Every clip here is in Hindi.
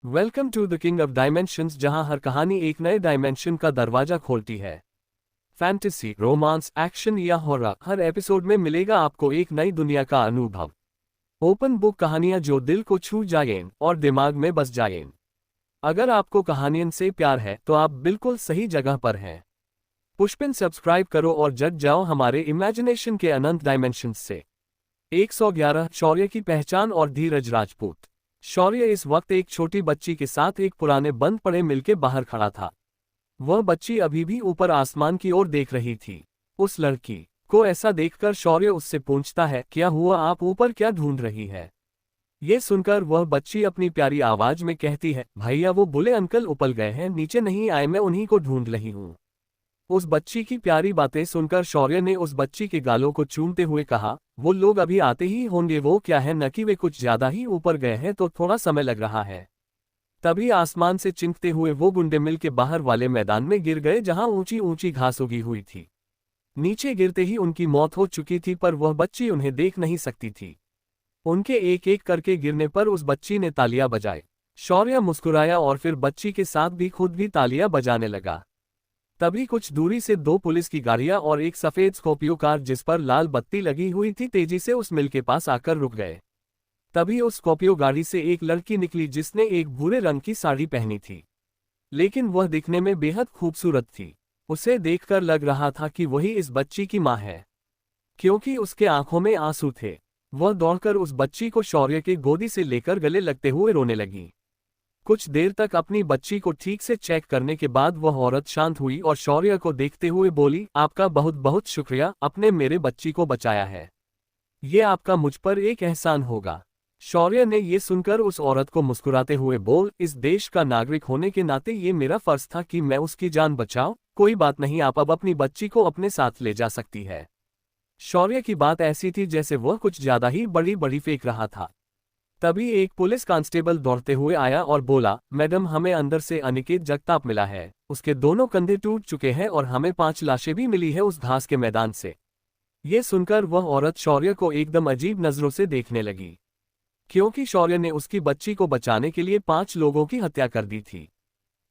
Welcome to the king of dimensions, जहां हर कहानी एक नए डायमेंशन का दरवाजा खोलती है। फैंटेसी, रोमांस, एक्शन या हॉरर, हर एपिसोड में मिलेगा आपको एक नई दुनिया का अनुभव। ओपन बुक कहानियां जो दिल को छू जाएं और दिमाग में बस जाएं। अगर आपको कहानियों से प्यार है तो आप बिल्कुल सही जगह पर हैं। पुष्पिन सब्सक्राइब करो और जग जाओ हमारे इमेजिनेशन के अनंत डायमेंशंस से। 111 शौर्य की पहचान और धीरज राजपूत। शौर्य इस वक्त एक छोटी बच्ची के साथ एक पुराने बंद पड़े मिल के बाहर खड़ा था। वह बच्ची अभी भी ऊपर आसमान की ओर देख रही थी। उस लड़की को ऐसा देखकर शौर्य उससे पूछता है, क्या हुआ, आप ऊपर क्या ढूंढ रही है? ये सुनकर वह बच्ची अपनी प्यारी आवाज में कहती है, भैया वो बुले अंकल ऊपर गए हैं, नीचे नहीं आए, मैं उन्हीं को ढूंढ रही हूँ। उस बच्ची की प्यारी बातें सुनकर शौर्य ने उस बच्ची के गालों को चूमते हुए कहा, वो लोग अभी आते ही होंगे, वो क्या है न कि वे कुछ ज्यादा ही ऊपर गए हैं तो थोड़ा समय लग रहा है। तभी आसमान से चिंकते हुए वो गुंडे मिल के बाहर वाले मैदान में गिर गए जहां ऊंची ऊंची घास उगी हुई थी। नीचे गिरते ही उनकी मौत हो चुकी थी, पर वह बच्ची उन्हें देख नहीं सकती थी। उनके एक एक करके गिरने पर उस बच्ची ने तालियां बजाई। शौर्य मुस्कुराया और फिर बच्ची के साथ भी खुद भी तालियां बजाने लगा। तभी कुछ दूरी से दो पुलिस की गाड़ियां और एक सफेद स्कॉर्पियो कार जिस पर लाल बत्ती लगी हुई थी तेजी से उस मिल के पास आकर रुक गए। तभी उस स्कॉर्पियो गाड़ी से एक लड़की निकली जिसने एक भूरे रंग की साड़ी पहनी थी, लेकिन वह दिखने में बेहद खूबसूरत थी। उसे देखकर लग रहा था कि वही इस बच्ची की मां है, क्योंकि उसके आंखों में आंसू थे। वह दौड़कर उस बच्ची को शौर्य के गोदी से लेकर गले लगते हुए रोने लगी। कुछ देर तक अपनी बच्ची को ठीक से चेक करने के बाद वह औरत शांत हुई और शौर्य को देखते हुए बोली, आपका बहुत बहुत शुक्रिया, आपने मेरे बच्ची को बचाया है। ये आपका मुझ पर एक एहसान होगा। शौर्य ने ये सुनकर उस औरत को मुस्कुराते हुए बोल, इस देश का नागरिक होने के नाते ये मेरा फर्ज था कि मैं उसकी जान बचाऊं। कोई बात नहीं, आप अब अपनी बच्ची को अपने साथ ले जा सकती है। शौर्य की बात ऐसी थी जैसे वह कुछ ज्यादा ही बड़ी बड़ी फेंक रहा था। तभी एक पुलिस कांस्टेबल दौड़ते हुए आया और बोला, मैडम, हमें अंदर से अनिकेत जगताप मिला है। उसके दोनों कंधे टूट चुके हैं और हमें 5 लाशें भी मिली है उस घास के मैदान से। ये सुनकर वह औरत शौर्य को एकदम अजीब नजरों से देखने लगी, क्योंकि शौर्य ने उसकी बच्ची को बचाने के लिए 5 लोगों की हत्या कर दी थी।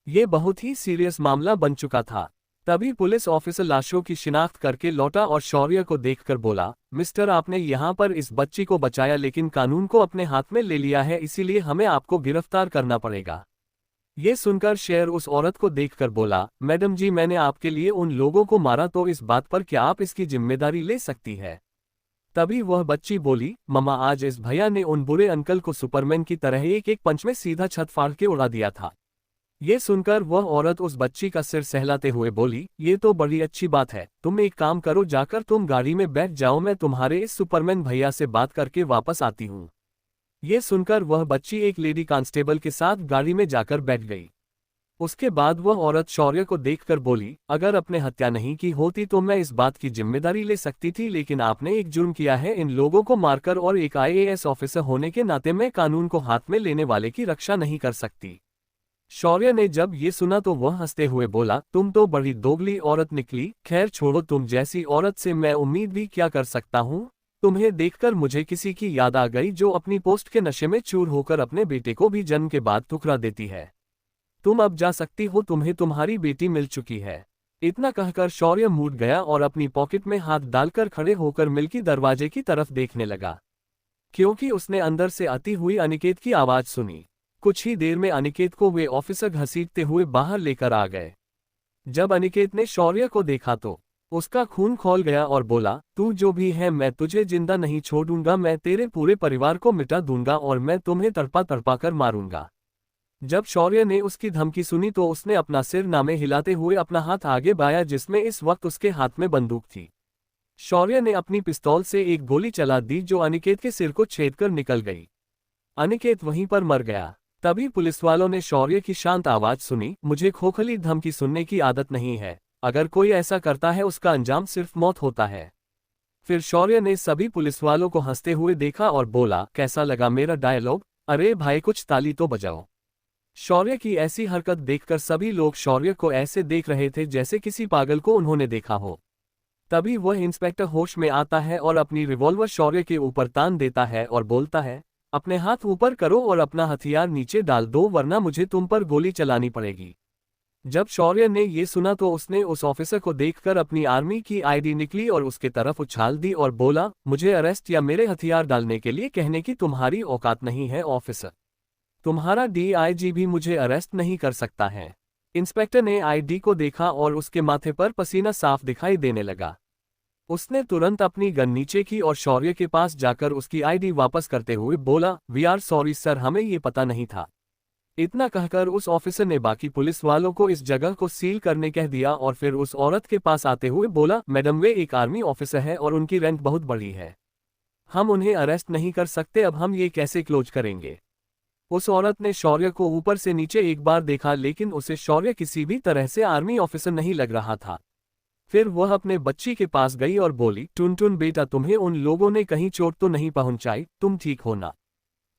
ये बहुत ही सीरियस मामला बन चुका था। तभी पुलिस ऑफिसर लाशों की शिनाख्त करके लौटा और शौर्य को देखकर बोला, मिस्टर, आपने यहाँ पर इस बच्ची को बचाया लेकिन कानून को अपने हाथ में ले लिया है, इसीलिए हमें आपको गिरफ्तार करना पड़ेगा। ये सुनकर शेर उस औरत को देखकर बोला, मैडम जी, मैंने आपके लिए उन लोगों को मारा तो इस बात पर क्या आप इसकी जिम्मेदारी ले सकती है? तभी वह बच्ची बोली, ममा, आज इस भैया ने उन बुरे अंकल को सुपरमैन की तरह एक एक पंच में सीधा छत फाड़ के उड़ा दिया था। ये सुनकर वह औरत उस बच्ची का सिर सहलाते हुए बोली, ये तो बड़ी अच्छी बात है, तुम एक काम करो, जाकर तुम गाड़ी में बैठ जाओ, मैं तुम्हारे इस सुपरमैन भैया से बात करके वापस आती हूँ। ये सुनकर वह बच्ची एक लेडी कांस्टेबल के साथ गाड़ी में जाकर बैठ गई। उसके बाद वह औरत शौर्य को देखकर बोली, अगर अपने हत्या नहीं की होती तो मैं इस बात की जिम्मेदारी ले सकती थी, लेकिन आपने एक जुर्म किया है इन लोगों को मारकर, और एक IAS ऑफिसर होने के नाते मैं कानून को हाथ में लेने वाले की रक्षा नहीं कर सकती। शौर्य ने जब ये सुना तो वह हंसते हुए बोला, तुम तो बड़ी दोगली औरत निकली। खैर छोड़ो, तुम जैसी औरत से मैं उम्मीद भी क्या कर सकता हूँ। तुम्हें देखकर मुझे किसी की याद आ गई जो अपनी पोस्ट के नशे में चूर होकर अपने बेटे को भी जन्म के बाद ठुकरा देती है। तुम अब जा सकती हो, तुम्हें तुम्हारी बेटी मिल चुकी है। इतना कहकर शौर्य मूड गया और अपनी पॉकेट में हाथ डालकर खड़े होकर मिल की दरवाजे की तरफ देखने लगा, क्योंकि उसने अंदर से आती हुई अनिकेत की आवाज सुनी। कुछ ही देर में अनिकेत को वे ऑफिसर घसीटते हुए बाहर लेकर आ गए। जब अनिकेत ने शौर्य को देखा तो उसका खून खौल गया और बोला, तू जो भी है, मैं तुझे जिंदा नहीं छोड़ूंगा, मैं तेरे पूरे परिवार को मिटा दूंगा और मैं तुम्हें तड़पा तड़पा कर मारूंगा। जब शौर्य ने उसकी धमकी सुनी तो उसने अपना सिर नामे हिलाते हुए अपना हाथ आगे बढ़ाया, जिसमें इस वक्त उसके हाथ में बंदूक थी। शौर्य ने अपनी पिस्तौल से एक गोली चला दी जो अनिकेत के सिर को छेदकर निकल गई। अनिकेत वहीं पर मर गया। तभी पुलिस वालों ने शौर्य की शांत आवाज सुनी, मुझे खोखली धमकी सुनने की आदत नहीं है, अगर कोई ऐसा करता है उसका अंजाम सिर्फ मौत होता है। फिर शौर्य ने सभी पुलिस वालों को हंसते हुए देखा और बोला, कैसा लगा मेरा डायलॉग? अरे भाई, कुछ ताली तो बजाओ। शौर्य की ऐसी हरकत देखकर सभी लोग शौर्य को ऐसे देख रहे थे जैसे किसी पागल को उन्होंने देखा हो। तभी वह इंस्पेक्टर होश में आता है और अपनी रिवॉल्वर शौर्य के ऊपर तान देता है और बोलता है, अपने हाथ ऊपर करो और अपना हथियार नीचे डाल दो वरना मुझे तुम पर गोली चलानी पड़ेगी। जब शौर्य ने ये सुना तो उसने उस ऑफिसर को देखकर अपनी आर्मी की आईडी निकली और उसके तरफ उछाल दी और बोला, मुझे अरेस्ट या मेरे हथियार डालने के लिए कहने की तुम्हारी औकात नहीं है ऑफिसर। तुम्हारा डीआईजी भी मुझे अरेस्ट नहीं कर सकता है। इंस्पेक्टर ने आईडी को देखा और उसके माथे पर पसीना साफ दिखाई देने लगा। उसने तुरंत अपनी गन नीचे की और शौर्य के पास जाकर उसकी आईडी वापस करते हुए बोला, वी आर सॉरी सर, हमें ये पता नहीं था। इतना कहकर उस ऑफिसर ने बाकी पुलिस वालों को इस जगह को सील करने कह दिया और फिर उस औरत के पास आते हुए बोला, मैडम वे एक आर्मी ऑफिसर है और उनकी रैंक बहुत बड़ी है, हम उन्हें अरेस्ट नहीं कर सकते, अब हम ये कैसे क्लोज करेंगे। उस औरत ने शौर्य को ऊपर से नीचे एक बार देखा लेकिन उसे शौर्य किसी भी तरह से आर्मी ऑफिसर नहीं लग रहा था। फिर वह अपने बच्ची के पास गई और बोली, टुनटुन बेटा, तुम्हें उन लोगों ने कहीं चोट तो नहीं पहुंचाई, तुम ठीक हो ना।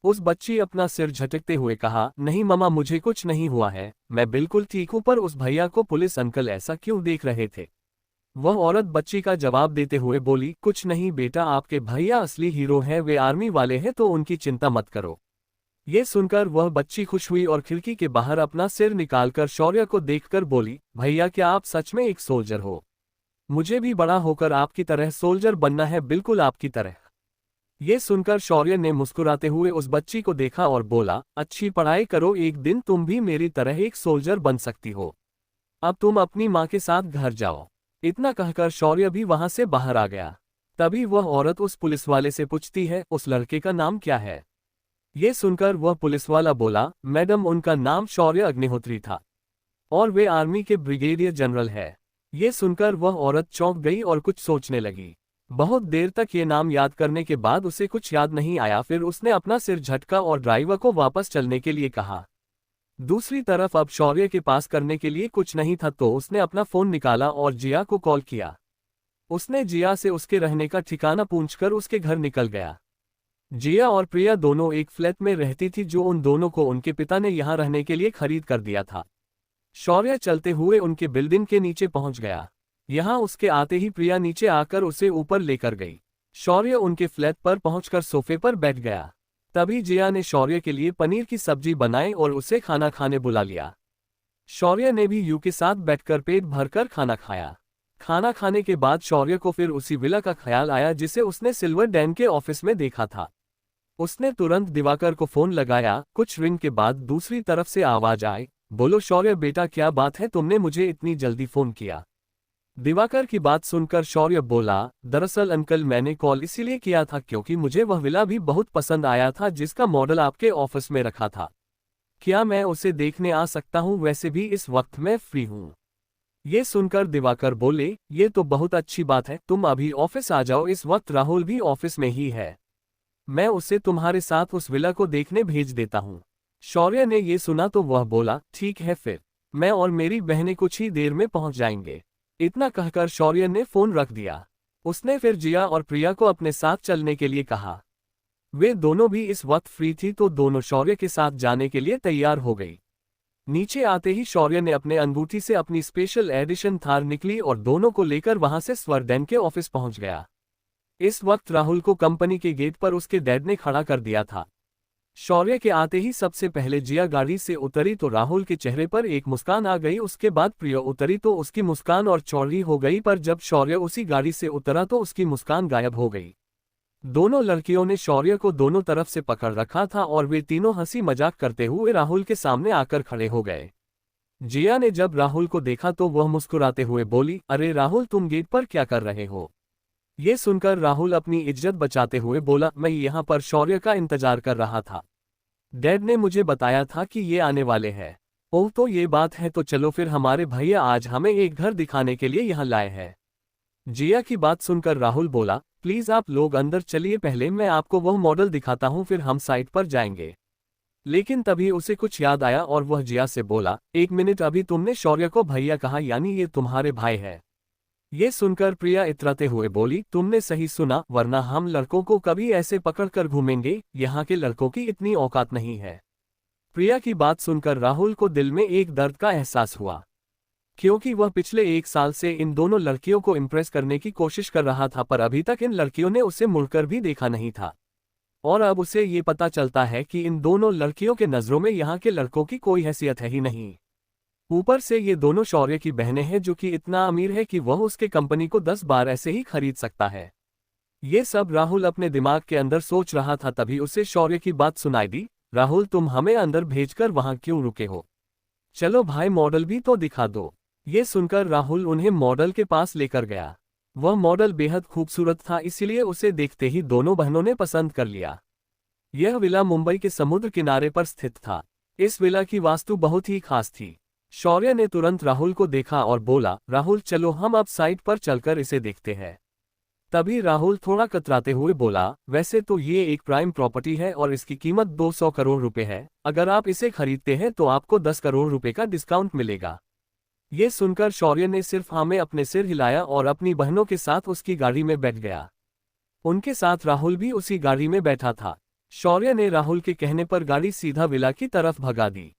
उस बच्ची अपना सिर झटकते हुए कहा, नहीं ममा मुझे कुछ नहीं हुआ है, मैं बिल्कुल ठीक हूं। पर उस भैया को पुलिस अंकल ऐसा क्यों देख रहे थे। वह औरत बच्ची का जवाब देते हुए बोली, कुछ नहीं बेटा, आपके भैया असली हीरो हैं, वे आर्मी वाले हैं तो उनकी चिंता मत करो। ये सुनकर वह बच्ची खुश हुई और खिड़की के बाहर अपना सिर निकालकर शौर्य को देखकर बोली, भैया क्या आप सच में एक सोल्जर हो। मुझे भी बड़ा होकर आपकी तरह सोल्जर बनना है, बिल्कुल आपकी तरह। ये सुनकर शौर्य ने मुस्कुराते हुए उस बच्ची को देखा और बोला, अच्छी पढ़ाई करो, एक दिन तुम भी मेरी तरह एक सोल्जर बन सकती हो। अब तुम अपनी माँ के साथ घर जाओ। इतना कहकर शौर्य भी वहां से बाहर आ गया। तभी वह औरत उस पुलिस वाले से पूछती है, उस लड़के का नाम क्या है। ये सुनकर वह पुलिस वाला बोला, मैडम उनका नाम शौर्य अग्निहोत्री था और वे आर्मी के ब्रिगेडियर जनरल है। ये सुनकर वह औरत चौंक गई और कुछ सोचने लगी। बहुत देर तक ये नाम याद करने के बाद उसे कुछ याद नहीं आया। फिर उसने अपना सिर झटका और ड्राइवर को वापस चलने के लिए कहा। दूसरी तरफ अब शौर्य के पास करने के लिए कुछ नहीं था तो उसने अपना फोन निकाला और जिया को कॉल किया। उसने जिया से उसके रहने का ठिकाना पूछकर उसके घर निकल गया। जिया और प्रिया दोनों एक फ्लैट में रहती थी जो उन दोनों को उनके पिता ने यहाँ रहने के लिए खरीद कर दिया था। शौर्य चलते हुए उनके बिल्डिंग के नीचे पहुंच गया। यहाँ उसके आते ही प्रिया नीचे आकर उसे ऊपर लेकर गई। शौर्य उनके फ्लैट पर पहुंचकर सोफे पर बैठ गया। तभी जिया ने शौर्य के लिए पनीर की सब्जी बनाई और उसे खाना खाने बुला लिया। शौर्य ने भी यू के साथ बैठकर पेट भरकर खाना खाया। खाना खाने के बाद शौर्य को फिर उसी विला का ख्याल आया जिसे उसने सिल्वर डैन के ऑफिस में देखा था। उसने तुरंत दिवाकर को फोन लगाया। कुछ रिंग के बाद दूसरी तरफ से आवाज आई, बोलो शौर्य बेटा क्या बात है, तुमने मुझे इतनी जल्दी फोन किया। दिवाकर की बात सुनकर शौर्य बोला, दरअसल अंकल मैंने कॉल इसीलिए किया था क्योंकि मुझे वह विला भी बहुत पसंद आया था जिसका मॉडल आपके ऑफिस में रखा था। क्या मैं उसे देखने आ सकता हूं, वैसे भी इस वक्त मैं फ्री हूं। ये सुनकर दिवाकर बोले, ये तो बहुत अच्छी बात है, तुम अभी ऑफिस आ जाओ, इस वक्त राहुल भी ऑफिस में ही है, मैं उसे तुम्हारे साथ उस विला को देखने भेज देता हूँ। शौर्य ने ये सुना तो वह बोला, ठीक है फिर मैं और मेरी बहनें कुछ ही देर में पहुंच जाएंगे। इतना कहकर शौर्य ने फोन रख दिया। उसने फिर जिया और प्रिया को अपने साथ चलने के लिए कहा। वे दोनों भी इस वक्त फ्री थी तो दोनों शौर्य के साथ जाने के लिए तैयार हो गई। नीचे आते ही शौर्य ने अपने अंगूठी से अपनी स्पेशल एडिशन थार निकली और दोनों को लेकर वहां से स्वर्डेन के ऑफिस पहुंच गया। इस वक्त राहुल को कंपनी के गेट पर उसके डैड ने खड़ा कर दिया था। शौर्य के आते ही सबसे पहले जिया गाड़ी से उतरी तो राहुल के चेहरे पर एक मुस्कान आ गई। उसके बाद प्रिया उतरी तो उसकी मुस्कान और चौड़ी हो गई, पर जब शौर्य उसी गाड़ी से उतरा तो उसकी मुस्कान गायब हो गई। दोनों लड़कियों ने शौर्य को दोनों तरफ से पकड़ रखा था और वे तीनों हंसी मजाक करते हुए राहुल के सामने आकर खड़े हो गए। जिया ने जब राहुल को देखा तो वह मुस्कुराते हुए बोली, अरे राहुल तुम गेट पर क्या कर रहे हो। ये सुनकर राहुल अपनी इज्जत बचाते हुए बोला, मैं यहाँ पर शौर्य का इंतजार कर रहा था, डैड ने मुझे बताया था कि ये आने वाले हैं। ओह तो ये बात है, तो चलो फिर हमारे भैया आज हमें एक घर दिखाने के लिए यहाँ लाए हैं। जिया की बात सुनकर राहुल बोला, प्लीज आप लोग अंदर चलिए, पहले मैं आपको वह मॉडल दिखाता हूँ फिर हम साइट पर जाएंगे। लेकिन तभी उसे कुछ याद आया और वह जिया से बोला, एक मिनट, अभी तुमने शौर्य को भैया कहा, यानी ये तुम्हारे भाई है। ये सुनकर प्रिया इतराते हुए बोली, तुमने सही सुना, वरना हम लड़कों को कभी ऐसे पकड़कर घूमेंगे, यहाँ के लड़कों की इतनी औकात नहीं है। प्रिया की बात सुनकर राहुल को दिल में एक दर्द का एहसास हुआ, क्योंकि वह पिछले 1 साल से इन दोनों लड़कियों को इम्प्रेस करने की कोशिश कर रहा था, पर अभी तक इन लड़कियों ने उसे मुड़कर भी देखा नहीं था। और अब उसे ये पता चलता है कि इन दोनों लड़कियों के नज़रों में यहाँ के लड़कों की कोई हैसियत है ही नहीं। ऊपर से ये दोनों शौर्य की बहनें हैं जो कि इतना अमीर है कि वह उसके कंपनी को 10 बार ऐसे ही खरीद सकता है। ये सब राहुल अपने दिमाग के अंदर सोच रहा था, तभी उसे शौर्य की बात सुनाई दी। राहुल, तुम हमें अंदर भेजकर वहां क्यों रुके हो? चलो भाई, मॉडल भी तो दिखा दो। ये सुनकर राहुल उन्हें मॉडल के पास लेकर गया। वह मॉडल बेहद खूबसूरत था, इसलिए उसे देखते ही दोनों बहनों ने पसंद कर लिया। यह विला मुंबई के समुद्र किनारे पर स्थित था। इस विला की वास्तु बहुत ही खास थी। शौर्य ने तुरंत राहुल को देखा और बोला, राहुल चलो हम अब साइट पर चलकर इसे देखते हैं। तभी राहुल थोड़ा कतराते हुए बोला, वैसे तो ये एक प्राइम प्रॉपर्टी है और इसकी कीमत 200 करोड़ रुपए है। अगर आप इसे खरीदते हैं तो आपको 10 करोड़ रुपए का डिस्काउंट मिलेगा। ये सुनकर शौर्य ने सिर्फ हाँ में अपने सिर हिलाया और अपनी बहनों के साथ उसकी गाड़ी में बैठ गया। उनके साथ राहुल भी उसी गाड़ी में बैठा था। शौर्य ने राहुल के कहने पर गाड़ी सीधा विला की तरफ भगा दी।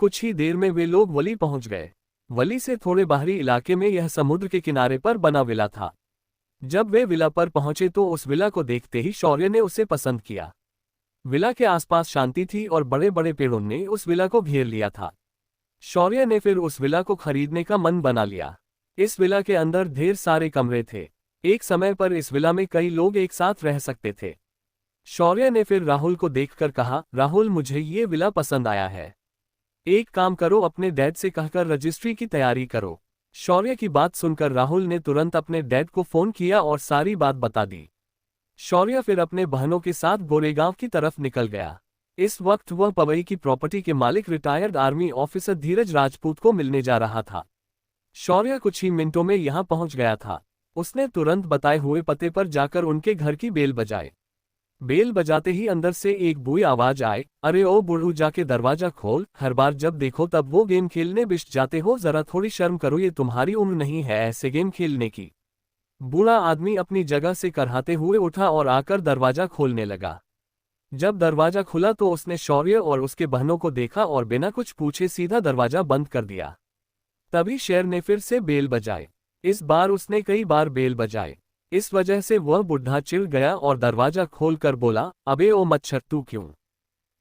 कुछ ही देर में वे लोग वली पहुंच गए। वली से थोड़े बाहरी इलाके में यह समुद्र के किनारे पर बना विला था। जब वे विला पर पहुंचे तो उस विला को देखते ही शौर्य ने उसे पसंद किया। विला के आसपास शांति थी और बड़े बड़े पेड़ों ने उस विला को घेर लिया था। शौर्य ने फिर उस विला को खरीदने का मन बना लिया। इस विला के अंदर ढेर सारे कमरे थे। एक समय पर इस विला में कई लोग एक साथ रह सकते थे। शौर्य ने फिर राहुल को देखकर कहा, राहुल मुझे ये विला पसंद आया है। एक काम करो, अपने डैड से कहकर रजिस्ट्री की तैयारी करो। शौर्य की बात सुनकर राहुल ने तुरंत अपने डैड को फोन किया और सारी बात बता दी। शौर्य फिर अपने बहनों के साथ गोरेगांव की तरफ निकल गया। इस वक्त वह पवई की प्रॉपर्टी के मालिक रिटायर्ड आर्मी ऑफिसर धीरज राजपूत को मिलने जा रहा था। शौर्य कुछ ही मिनटों में यहां पहुंच गया था। उसने तुरंत बताए हुए पते पर जाकर उनके घर की बेल बजाई। बेल बजाते ही अंदर से एक बुरी आवाज आए, अरे ओ बुढ़ू, जाके दरवाजा खोल। हर बार जब देखो तब वो गेम खेलने बिष्ट जाते हो, जरा थोड़ी शर्म करो, ये तुम्हारी उम्र नहीं है ऐसे गेम खेलने की। बूढ़ा आदमी अपनी जगह से करहाते हुए उठा और आकर दरवाजा खोलने लगा। जब दरवाजा खुला तो उसने शौर्य और उसके बहनों को देखा और बिना कुछ पूछे सीधा दरवाजा बंद कर दिया। तभी शेर ने फिर से बेल बजाए। इस बार उसने कई बार बेल बजाए। इस वजह से वह बुढ़ा चिढ़ गया और दरवाजा खोलकर बोला, अबे ओ मच्छर, तू क्यों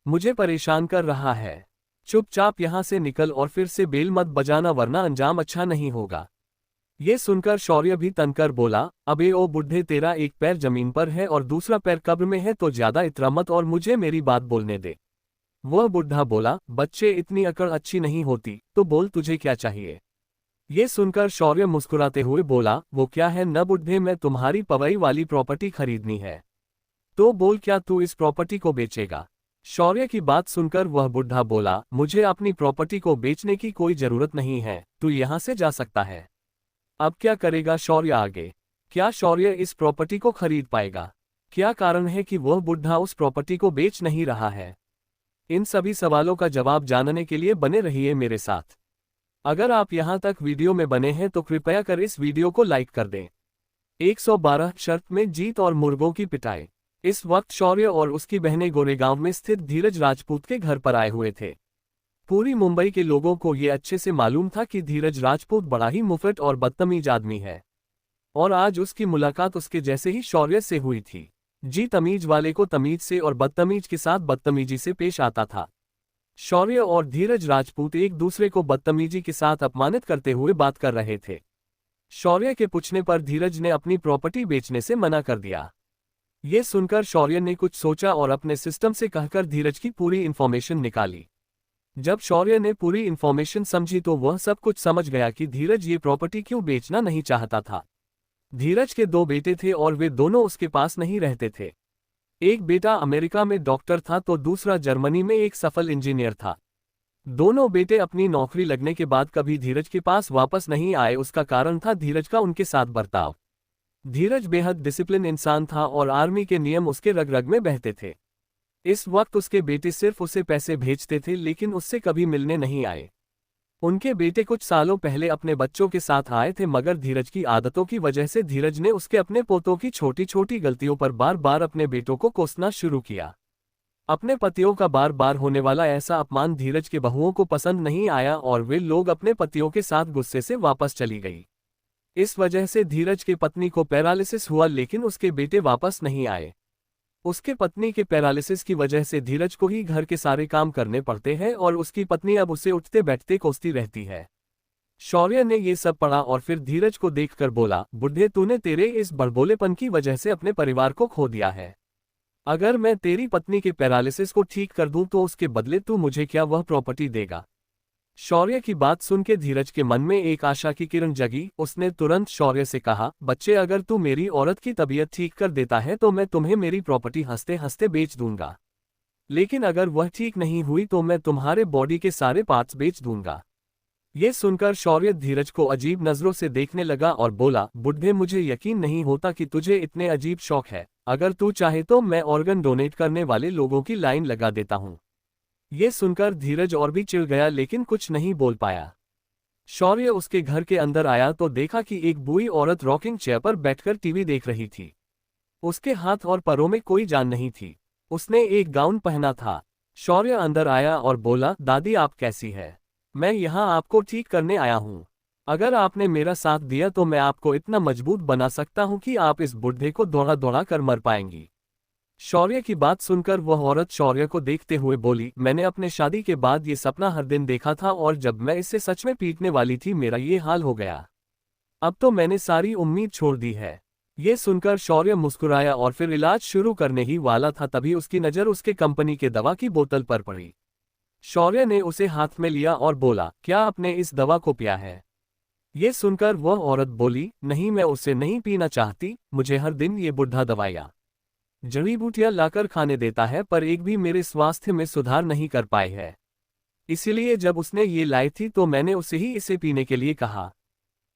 मुझे परेशान कर रहा है? चुपचाप यहां से निकल और फिर से बेल मत बजाना, वरना अंजाम अच्छा नहीं होगा। ये सुनकर शौर्य भी तनकर बोला, अबे ओ बुढ़े, तेरा एक पैर जमीन पर है और दूसरा पैर कब्र में है, तो ज्यादा इतरा मत और मुझे मेरी बात बोलने दे। वह बुढ़ा बोला, बच्चे इतनी अकड़ अच्छी नहीं होती, तो बोल तुझे क्या चाहिए? ये सुनकर शौर्य मुस्कुराते हुए बोला, वो क्या है न बुढ़े, मैं तुम्हारी पवई वाली प्रॉपर्टी खरीदनी है। तो बोल, क्या तू इस प्रॉपर्टी को बेचेगा? शौर्य की बात सुनकर वह बुढ़ा बोला, मुझे अपनी प्रॉपर्टी को बेचने की कोई जरूरत नहीं है, तू यहां से जा सकता है। अब क्या करेगा शौर्य आगे? क्या शौर्य इस प्रॉपर्टी को खरीद पाएगा? क्या कारण है कि वह बुढ़ा उस प्रॉपर्टी को बेच नहीं रहा है? इन सभी सवालों का जवाब जानने के लिए बने रहिए मेरे साथ। अगर आप यहां तक वीडियो में बने हैं तो कृपया कर इस वीडियो को लाइक कर दें। 112 शर्त में जीत और मुर्गों की पिटाई। इस वक्त शौर्य और उसकी बहनें गोरेगांव में स्थित धीरज राजपूत के घर पर आए हुए थे। पूरी मुंबई के लोगों को ये अच्छे से मालूम था कि धीरज राजपूत बड़ा ही मुफट और बदतमीज आदमी है, और आज उसकी मुलाकात उसके जैसे ही शौर्य से हुई थी। जी तमीज वाले को तमीज से और बदतमीज के साथ बदतमीजी से पेश आता था। शौर्य और धीरज राजपूत एक दूसरे को बदतमीजी के साथ अपमानित करते हुए बात कर रहे थे। शौर्य के पूछने पर धीरज ने अपनी प्रॉपर्टी बेचने से मना कर दिया। ये सुनकर शौर्य ने कुछ सोचा और अपने सिस्टम से कहकर धीरज की पूरी इन्फॉर्मेशन निकाली। जब शौर्य ने पूरी इन्फॉर्मेशन समझी तो वह सब कुछ समझ गया कि धीरज ये प्रॉपर्टी क्यों बेचना नहीं चाहता था। धीरज के 2 बेटे थे और वे दोनों उसके पास नहीं रहते थे। एक बेटा अमेरिका में डॉक्टर था तो दूसरा जर्मनी में एक सफल इंजीनियर था। दोनों बेटे अपनी नौकरी लगने के बाद कभी धीरज के पास वापस नहीं आए। उसका कारण था धीरज का उनके साथ बर्ताव। धीरज बेहद डिसिप्लिन इंसान था और आर्मी के नियम उसके रग रग में बहते थे। इस वक्त उसके बेटे सिर्फ उसे पैसे भेजते थे, लेकिन उससे कभी मिलने नहीं आए। उनके बेटे कुछ सालों पहले अपने बच्चों के साथ आए थे, मगर धीरज की आदतों की वजह से धीरज ने उसके अपने पोतों की छोटी छोटी गलतियों पर बार बार अपने बेटों को कोसना शुरू किया। अपने पतियों का बार बार होने वाला ऐसा अपमान धीरज के बहुओं को पसंद नहीं आया और वे लोग अपने पतियों के साथ गुस्से से वापस चली गई। इस वजह से धीरज की पत्नी को पैरालिसिस हुआ, लेकिन उसके बेटे वापस नहीं आए। उसके पत्नी के पैरालिसिस की वजह से धीरज को ही घर के सारे काम करने पड़ते हैं और उसकी पत्नी अब उसे उठते बैठते कोसती रहती है। शौर्य ने ये सब पढ़ा और फिर धीरज को देखकर बोला, बुढ़े तूने तेरे इस बड़बोलेपन की वजह से अपने परिवार को खो दिया है। अगर मैं तेरी पत्नी के पैरालिसिस को ठीक कर दूं तो उसके बदले तू मुझे क्या वह प्रॉपर्टी देगा। शौर्य की बात सुन के धीरज के मन में एक आशा की किरण जगी। उसने तुरंत शौर्य से कहा, बच्चे अगर तू मेरी औरत की तबीयत ठीक कर देता है तो मैं तुम्हें मेरी प्रॉपर्टी हंसते हंसते बेच दूंगा, लेकिन अगर वह ठीक नहीं हुई तो मैं तुम्हारे बॉडी के सारे पार्ट्स बेच दूंगा। ये सुनकर शौर्य धीरज को अजीब नजरों से देखने लगा और बोला, बुढ़े मुझे यकीन नहीं होता कि तुझे इतने अजीब शौक है। अगर तू चाहे तो मैं ऑर्गन डोनेट करने वाले लोगों की लाइन लगा देता हूँ। ये सुनकर धीरज और भी चिढ़ गया लेकिन कुछ नहीं बोल पाया। शौर्य उसके घर के अंदर आया तो देखा कि एक बूढ़ी औरत रॉकिंग चेयर पर बैठकर टीवी देख रही थी। उसके हाथ और पैरों में कोई जान नहीं थी। उसने एक गाउन पहना था। शौर्य अंदर आया और बोला, दादी आप कैसी है? मैं यहाँ आपको ठीक करने आया हूँ। अगर आपने मेरा साथ दिया तो मैं आपको इतना मजबूत बना सकता हूँ कि आप इस बुढ़े को दौड़ा दौड़ा कर मर पाएंगी। शौर्य की बात सुनकर वह औरत शौर्य को देखते हुए बोली, मैंने अपने शादी के बाद ये सपना हर दिन देखा था और जब मैं इसे सच में पीटने वाली थी मेरा ये हाल हो गया। अब तो मैंने सारी उम्मीद छोड़ दी है। ये सुनकर शौर्य मुस्कुराया और फिर इलाज शुरू करने ही वाला था तभी उसकी नज़र उसके कंपनी के दवा की बोतल पर पड़ी। शौर्य ने उसे हाथ में लिया और बोला, क्या आपने इस दवा को पिया है? ये सुनकर वह औरत बोली, नहीं मैं उसे नहीं पीना चाहती। मुझे हर दिन ये बुढ़ा दवाइयाँ जड़ी बूटियां लाकर खाने देता है पर एक भी मेरे स्वास्थ्य में सुधार नहीं कर पाए है। इसीलिए जब उसने ये लाई थी तो मैंने उसे ही इसे पीने के लिए कहा।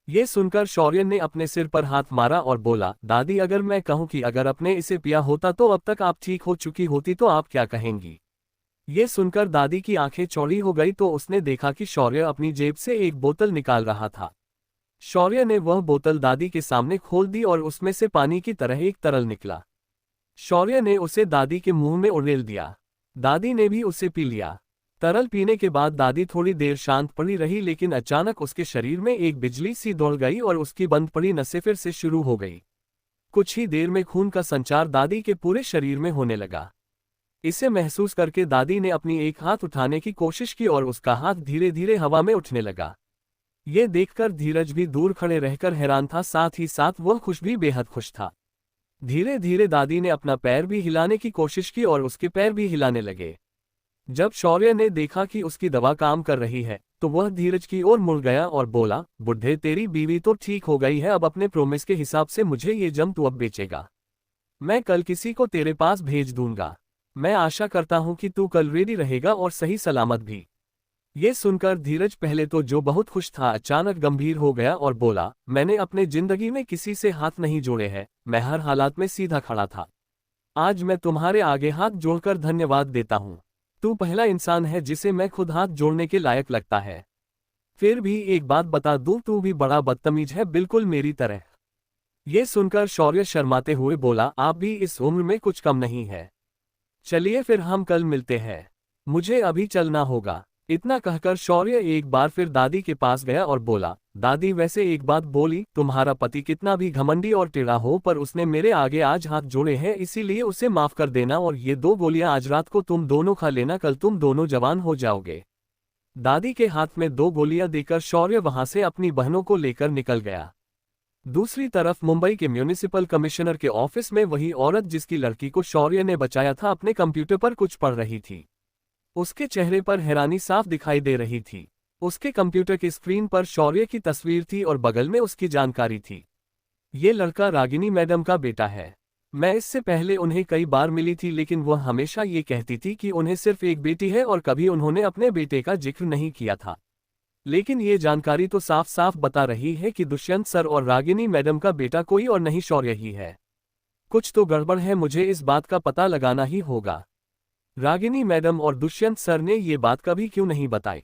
ये सुनकर शौर्य ने अपने सिर पर हाथ मारा और बोला, दादी अगर मैं कहूँ कि अगर आपने इसे पिया होता तो अब तक आप ठीक हो चुकी होती तो आप क्या कहेंगी? ये सुनकर दादी की आंखें चौड़ी हो गई तो उसने देखा कि शौर्य अपनी जेब से एक बोतल निकाल रहा था। शौर्य ने वह बोतल दादी के सामने खोल दी और उसमें से पानी की तरह एक तरल निकला। शौर्य ने उसे दादी के मुंह में उड़ेल दिया। दादी ने भी उसे पी लिया। तरल पीने के बाद दादी थोड़ी देर शांत पड़ी रही लेकिन अचानक उसके शरीर में एक बिजली सी दौड़ गई और उसकी बंद पड़ी नसें फिर से शुरू हो गई। कुछ ही देर में खून का संचार दादी के पूरे शरीर में होने लगा। इसे महसूस करके दादी ने अपनी एक हाथ उठाने की कोशिश की और उसका हाथ धीरे धीरे हवा में उठने लगा। ये देखकर धीरज भी दूर खड़े रहकर हैरान था, साथ ही साथ वह खुश भी बेहद खुश था। धीरे धीरे दादी ने अपना पैर भी हिलाने की कोशिश की और उसके पैर भी हिलाने लगे। जब शौर्य ने देखा कि उसकी दवा काम कर रही है तो वह धीरज की ओर मुड़ गया और बोला, बुढ़े तेरी बीवी तो ठीक हो गई है, अब अपने प्रोमिस के हिसाब से मुझे ये जम तू अब बेचेगा। मैं कल किसी को तेरे पास भेज दूंगा। मैं आशा करता हूं कि तू कल रेडी रहेगा और सही सलामत भी। ये सुनकर धीरज पहले तो जो बहुत खुश था अचानक गंभीर हो गया और बोला, मैंने अपने जिंदगी में किसी से हाथ नहीं जोड़े हैं, मैं हर हालात में सीधा खड़ा था। आज मैं तुम्हारे आगे हाथ जोड़कर धन्यवाद देता हूँ। तू पहला इंसान है जिसे मैं खुद हाथ जोड़ने के लायक लगता है। फिर भी एक बात बता दूं, तू भी बड़ा बदतमीज है, बिल्कुल मेरी तरह। ये सुनकर शौर्य शर्माते हुए बोला, आप भी इस उम्र में कुछ कम नहीं है। चलिए फिर हम कल मिलते हैं, मुझे अभी चलना होगा। इतना कहकर शौर्य एक बार फिर दादी के पास गया और बोला, दादी वैसे एक बात बोली, तुम्हारा पति कितना भी घमंडी और टेढ़ा हो पर उसने मेरे आगे आज हाथ जोड़े हैं, इसीलिए उसे माफ कर देना और ये 2 गोलियां आज रात को तुम दोनों खा लेना, कल तुम दोनों जवान हो जाओगे। दादी के हाथ में 2 गोलियां देकर शौर्य वहां से अपनी बहनों को लेकर निकल गया। दूसरी तरफ मुंबई के म्यूनिसिपल कमिश्नर के ऑफिस में वही औरत जिसकी लड़की को शौर्य ने बचाया था अपने कंप्यूटर पर कुछ पढ़ रही थी। उसके चेहरे पर हैरानी साफ दिखाई दे रही थी। उसके कंप्यूटर की स्क्रीन पर शौर्य की तस्वीर थी और बगल में उसकी जानकारी थी। ये लड़का रागिनी मैडम का बेटा है। मैं इससे पहले उन्हें कई बार मिली थी लेकिन वह हमेशा ये कहती थी कि उन्हें सिर्फ एक बेटी है और कभी उन्होंने अपने बेटे का जिक्र नहीं किया था। लेकिन ये जानकारी तो साफ साफ बता रही है कि दुष्यंत सर और रागिनी मैडम का बेटा कोई और नहीं शौर्य ही है। कुछ तो गड़बड़ है, मुझे इस बात का पता लगाना ही होगा। रागिनी मैडम और दुष्यंत सर ने ये बात कभी क्यों नहीं बताई?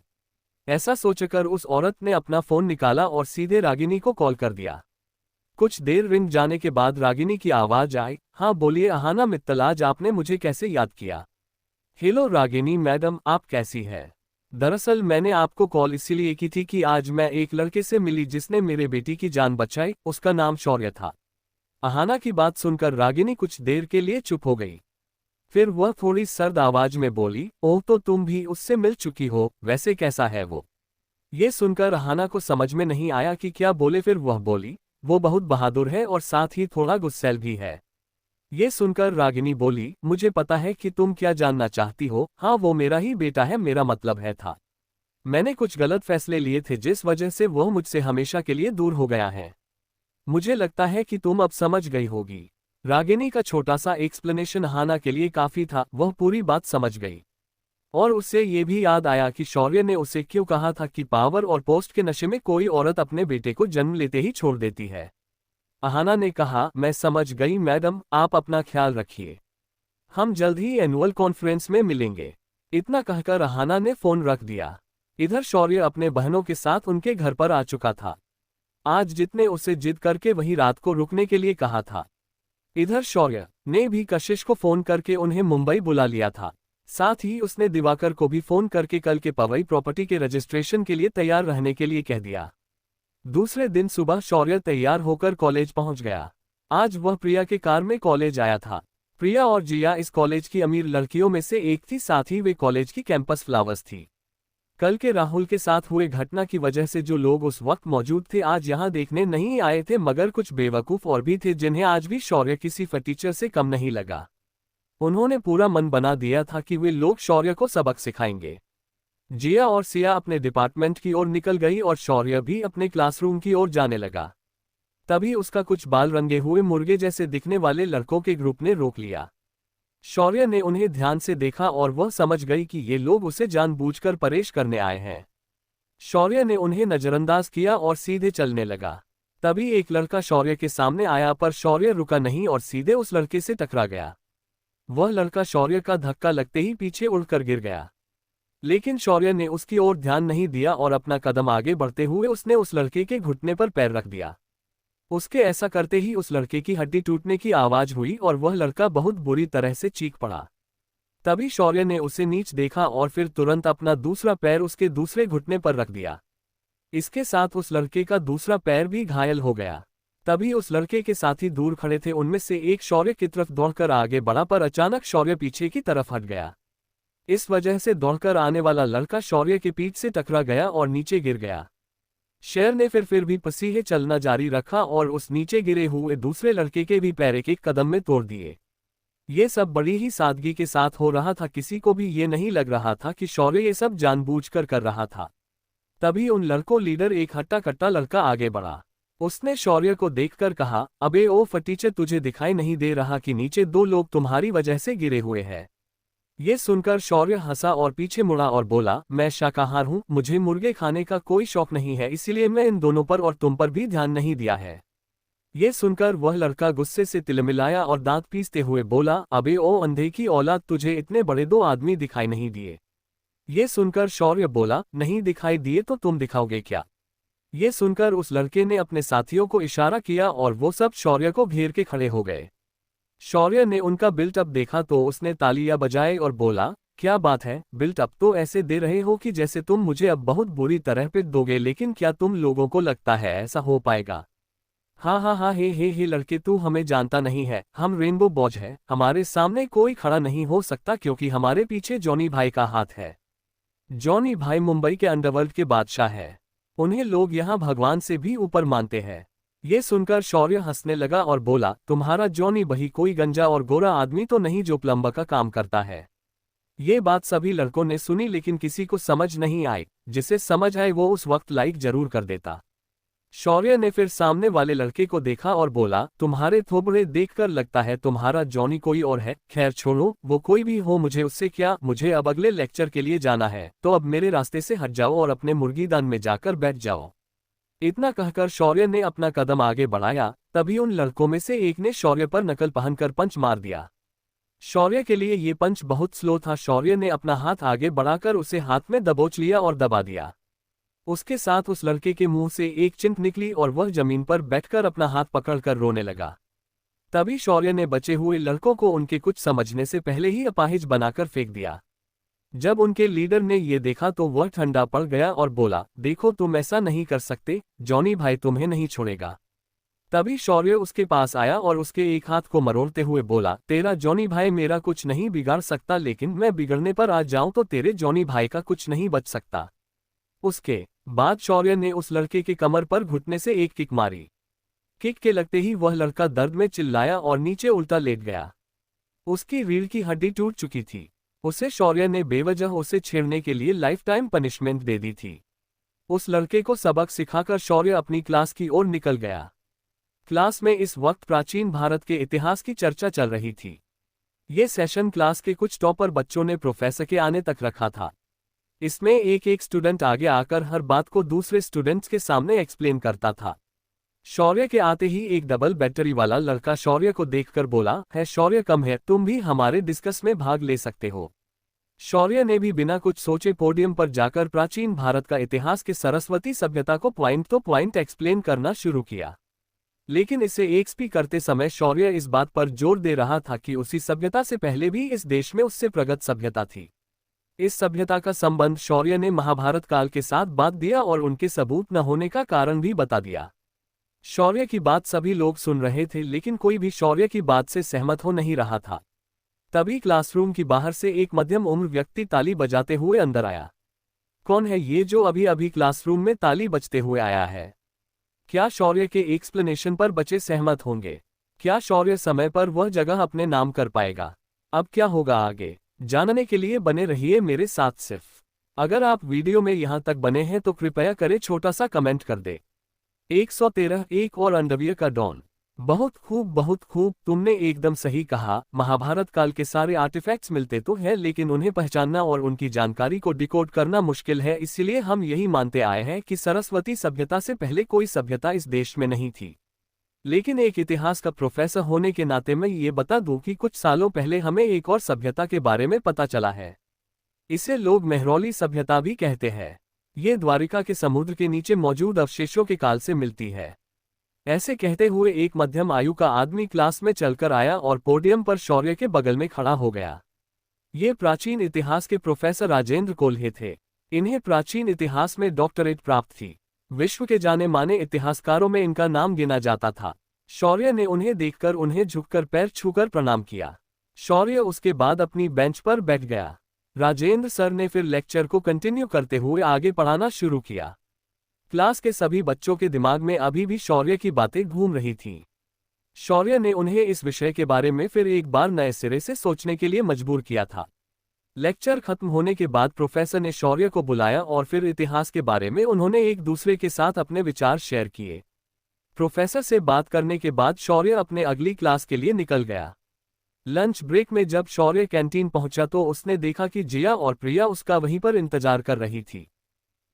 ऐसा सोचकर उस औरत ने अपना फोन निकाला और सीधे रागिनी को कॉल कर दिया। कुछ देर रिंग जाने के बाद रागिनी की आवाज आई, हाँ बोलिए अहाना मित्तल, आज आपने मुझे कैसे याद किया? हेलो रागिनी मैडम, आप कैसी है? दरअसल मैंने आपको कॉल इसीलिए की थी कि आज मैं एक लड़के से मिली जिसने मेरे बेटी की जान बचाई, उसका नाम शौर्य था। अहाना की बात सुनकर रागिनी कुछ देर के लिए चुप हो गई। फिर वह थोड़ी सर्द आवाज में बोली, ओह तो तुम भी उससे मिल चुकी हो, वैसे कैसा है वो? ये सुनकर अहाना को समझ में नहीं आया कि क्या बोले। फिर वह बोली, वो बहुत बहादुर है और साथ ही थोड़ा गुस्सैल भी है। ये सुनकर रागिनी बोली, मुझे पता है कि तुम क्या जानना चाहती हो। हाँ, वो मेरा ही बेटा है, मेरा मतलब है था मैंने कुछ गलत फैसले लिए थे जिस वजह से वह मुझसे हमेशा के लिए दूर हो गया है। मुझे लगता है कि तुम अब समझ गई होगी। रागिनी का छोटा सा एक्सप्लेनेशन अहाना के लिए काफी था, वह पूरी बात समझ गई। और उससे ये भी याद आया कि शौर्य ने उसे क्यों कहा था कि पावर और पोस्ट के नशे में कोई औरत अपने बेटे को जन्म लेते ही छोड़ देती है। अहाना ने कहा, मैं समझ गई मैडम, आप अपना ख्याल रखिए। हम जल्द ही एनुअल कॉन्फ्रेंस में मिलेंगे। इतना कहकर अहाना ने फोन रख दिया। इधर शौर्य अपने बहनों के साथ उनके घर पर आ चुका था। आज जितने उसे जिद करके वही रात को रुकने के लिए कहा था। इधर शौर्य ने भी कशिश को फोन करके उन्हें मुंबई बुला लिया था। साथ ही उसने दिवाकर को भी फोन करके कल के पवई प्रॉपर्टी के रजिस्ट्रेशन के लिए तैयार रहने के लिए कह दिया। दूसरे दिन सुबह शौर्य तैयार होकर कॉलेज पहुंच गया। आज वह प्रिया के कार में कॉलेज आया था। प्रिया और जिया इस कॉलेज की अमीर लड़कियों में से एक थी, साथ ही वे कॉलेज की कैंपस फ्लावर्स थी। कल के राहुल के साथ हुए घटना की वजह से जो लोग उस वक्त मौजूद थे आज यहाँ देखने नहीं आए थे, मगर कुछ बेवकूफ और भी थे जिन्हें आज भी शौर्य किसी फटीचर से कम नहीं लगा। उन्होंने पूरा मन बना दिया था कि वे लोग शौर्य को सबक सिखाएंगे। जिया और सिया अपने डिपार्टमेंट की ओर निकल गई और शौर्य भी अपने क्लासरूम की ओर जाने लगा। तभी उसका कुछ बाल रंगे हुए मुर्गे जैसे दिखने वाले लड़कों के ग्रुप ने रोक लिया। शौर्य ने उन्हें ध्यान से देखा और वह समझ गई कि ये लोग उसे जानबूझकर परेश करने आए हैं। शौर्य ने उन्हें नजरअंदाज किया और सीधे चलने लगा। तभी एक लड़का शौर्य के सामने आया, पर शौर्य रुका नहीं और सीधे उस लड़के से टकरा गया। वह लड़का शौर्य का धक्का लगते ही पीछे उड़कर गिर गया, लेकिन शौर्य ने उसकी ओर ध्यान नहीं दिया और अपना कदम आगे बढ़ते हुए उसने उस लड़के के घुटने पर पैर रख दिया। उसके ऐसा करते ही उस लड़के की हड्डी टूटने की आवाज हुई और वह लड़का बहुत बुरी तरह से चीख पड़ा। तभी शौर्य ने उसे नीच देखा और फिर तुरंत अपना दूसरा पैर उसके दूसरे घुटने पर रख दिया। इसके साथ उस लड़के का दूसरा पैर भी घायल हो गया। तभी उस लड़के के साथी दूर खड़े थे, उनमें से एक शौर्य की तरफ दौड़कर आगे बढ़ा, पर अचानक शौर्य पीछे की तरफ हट गया। इस वजह से दौड़कर आने वाला लड़का शौर्य के पीठ से टकरा गया और नीचे गिर गया। शेर ने फिर भी पसीहे चलना जारी रखा और उस नीचे गिरे हुए दूसरे लड़के के भी पैर एक कदम में तोड़ दिए। ये सब बड़ी ही सादगी के साथ हो रहा था, किसी को भी ये नहीं लग रहा था कि शौर्य ये सब जानबूझकर कर रहा था। तभी उन लड़कों लीडर एक हट्टा कट्टा लड़का आगे बढ़ा। उसने शौर्य को देखकर कहा, अबे ओ फटीचर, तुझे दिखाई नहीं दे रहा कि नीचे दो लोग तुम्हारी वजह से गिरे हुए हैं? ये सुनकर शौर्य हंसा और पीछे मुड़ा और बोला, मैं शाकाहार हूँ, मुझे मुर्गे खाने का कोई शौक नहीं है, इसलिए मैं इन दोनों पर और तुम पर भी ध्यान नहीं दिया है। ये सुनकर वह लड़का गुस्से से तिलमिलाया और दांत पीसते हुए बोला, अबे ओ अंधे की औलाद, तुझे इतने बड़े दो आदमी दिखाई नहीं दिए? ये सुनकर शौर्य बोला, नहीं दिखाई दिए तो तुम दिखाओगे क्या? ये सुनकर उस लड़के ने अपने साथियों को इशारा किया और वो सब शौर्य को घेर के खड़े हो गए। शौर्य ने उनका बिल्टअप देखा तो उसने तालियां बजाए और बोला, क्या बात है, बिल्टअप तो ऐसे दे रहे हो कि जैसे तुम मुझे अब बहुत बुरी तरह पिट दोगे, लेकिन क्या तुम लोगों को लगता है ऐसा हो पाएगा? हाँ हाँ हाँ, हे लड़के, तू हमें जानता नहीं है, हम रेनबो बॉज है, हमारे सामने कोई खड़ा नहीं हो सकता क्योंकि हमारे पीछे जॉनी भाई का हाथ है। जॉनी भाई मुंबई के अंडरवर्ल्ड के बादशाह है, उन्हें लोग यहाँ भगवान से भी ऊपर मानते हैं। ये सुनकर शौर्य हंसने लगा और बोला, तुम्हारा जॉनी भाई कोई गंजा और गोरा आदमी तो नहीं जो प्लम्बर का काम करता है? ये बात सभी लड़कों ने सुनी, लेकिन किसी को समझ नहीं आई। जिसे समझ आए वो उस वक्त लाइक जरूर कर देता। शौर्य ने फिर सामने वाले लड़के को देखा और बोला, तुम्हारे थोबड़े देखकर लगता है तुम्हारा जॉनी कोई और है। खैर छोड़ो, वो कोई भी हो, मुझे उससे क्या, मुझे अब अगले लेक्चर के लिए जाना है, तो अब मेरे रास्ते से हट जाओ और अपने मुर्गीदान में जाकर बैठ जाओ। इतना कहकर शौर्य ने अपना कदम आगे बढ़ाया। तभी उन लड़कों में से एक ने शौर्य पर नकल पहनकर पंच मार दिया। शौर्य के लिए ये पंच बहुत स्लो था। शौर्य ने अपना हाथ आगे बढ़ाकर उसे हाथ में दबोच लिया और दबा दिया। उसके साथ उस लड़के के मुंह से एक चिंट निकली और वह जमीन पर बैठकर अपना हाथ पकड़कर रोने लगा। तभी शौर्य ने बचे हुए लड़कों को उनके कुछ समझने से पहले ही अपाहिज बनाकर फेंक दिया। जब उनके लीडर ने ये देखा तो वह ठंडा पड़ गया और बोला, देखो तुम ऐसा नहीं कर सकते, जॉनी भाई तुम्हें नहीं छोड़ेगा। तभी शौर्य उसके पास आया और उसके एक हाथ को मरोड़ते हुए बोला, तेरा जॉनी भाई मेरा कुछ नहीं बिगाड़ सकता, लेकिन मैं बिगड़ने पर आ जाऊं तो तेरे जॉनी भाई का कुछ नहीं बच सकता। उसके बाद शौर्य ने उस लड़के के कमर पर घुटने से एक किक मारी। किक के लगते ही वह लड़का दर्द में चिल्लाया और नीचे उल्टा लेट गया। उसकी रीढ़ की हड्डी टूट चुकी थी। उसे शौर्य ने बेवजह उसे छेड़ने के लिए लाइफ टाइम पनिशमेंट दे दी थी। उस लड़के को सबक सिखाकर शौर्य अपनी क्लास की ओर निकल गया। क्लास में इस वक्त प्राचीन भारत के इतिहास की चर्चा चल रही थी। ये सेशन क्लास के कुछ टॉपर बच्चों ने प्रोफेसर के आने तक रखा था। इसमें एक एक स्टूडेंट आगे आकर हर बात को दूसरे स्टूडेंट्स के सामने एक्सप्लेन करता था। शौर्य के आते ही एक डबल बैटरी वाला लड़का शौर्य को देखकर बोला, है शौर्य कम है, तुम भी हमारे डिस्कस में भाग ले सकते हो। शौर्य ने भी बिना कुछ सोचे पोडियम पर जाकर प्राचीन भारत का इतिहास के सरस्वती सभ्यता को पॉइंट एक्सप्लेन करना शुरू किया। लेकिन इसे एक्सपी करते समय शौर्य इस बात पर जोर दे रहा था कि उसी सभ्यता से पहले भी इस देश में उससे प्रगत सभ्यता थी। इस सभ्यता का संबंध शौर्य ने महाभारत काल के साथ बात दिया और उनके सबूत न होने का कारण भी बता दिया। शौर्य की बात सभी लोग सुन रहे थे, लेकिन कोई भी शौर्य की बात से सहमत हो नहीं रहा था। तभी क्लासरूम की बाहर से एक मध्यम उम्र व्यक्ति ताली बजाते हुए अंदर आया। कौन है ये जो अभी अभी क्लासरूम में ताली बजते हुए आया है? क्या शौर्य के एक्सप्लेनेशन पर बच्चे सहमत होंगे? क्या शौर्य समय पर वह जगह अपने नाम कर पाएगा? अब क्या होगा आगे, जानने के लिए बने रहिए मेरे साथ। सिर्फ अगर आप वीडियो में यहां तक बने हैं तो कृपया करें छोटा सा कमेंट कर दे। 113 एक और अंडरवियर का डॉन। बहुत खूब, तुमने एकदम सही कहा। महाभारत काल के सारे आर्टिफैक्ट्स मिलते तो हैं, लेकिन उन्हें पहचानना और उनकी जानकारी को डिकोड करना मुश्किल है। इसलिए हम यही मानते आए हैं कि सरस्वती सभ्यता से पहले कोई सभ्यता इस देश में नहीं थी। लेकिन एक इतिहास का प्रोफेसर होने के नाते मैं ये बता दूं कि कुछ सालों पहले हमें एक और सभ्यता के बारे में पता चला है। इसे लोग मेहरौली सभ्यता भी कहते हैं। ये द्वारिका के समुद्र के नीचे मौजूद अवशेषों के काल से मिलती है। ऐसे कहते हुए एक मध्यम आयु का आदमी क्लास में चलकर आया और पोडियम पर शौर्य के बगल में खड़ा हो गया। ये प्राचीन इतिहास के प्रोफेसर राजेंद्र कोल्हे थे। इन्हें प्राचीन इतिहास में डॉक्टरेट प्राप्त थी। विश्व के जाने माने इतिहासकारों में इनका नाम गिना जाता था। शौर्य ने उन्हें देखकर उन्हें झुककर पैर छूकर प्रणाम किया। शौर्य उसके बाद अपनी बेंच पर बैठ गया। राजेंद्र सर ने फिर लेक्चर को कंटिन्यू करते हुए आगे पढ़ाना शुरू किया। क्लास के सभी बच्चों के दिमाग में अभी भी शौर्य की बातें घूम रही थीं। शौर्य ने उन्हें इस विषय के बारे में फिर एक बार नए सिरे से सोचने के लिए मजबूर किया था। लेक्चर खत्म होने के बाद प्रोफेसर ने शौर्य को बुलाया और फिर इतिहास के बारे में उन्होंने एक दूसरे के साथ अपने विचार शेयर किए। प्रोफेसर से बात करने के बाद शौर्य अपने अगली क्लास के लिए निकल गया। लंच ब्रेक में जब शौर्य कैंटीन पहुंचा तो उसने देखा कि जिया और प्रिया उसका वहीं पर इंतजार कर रही थी।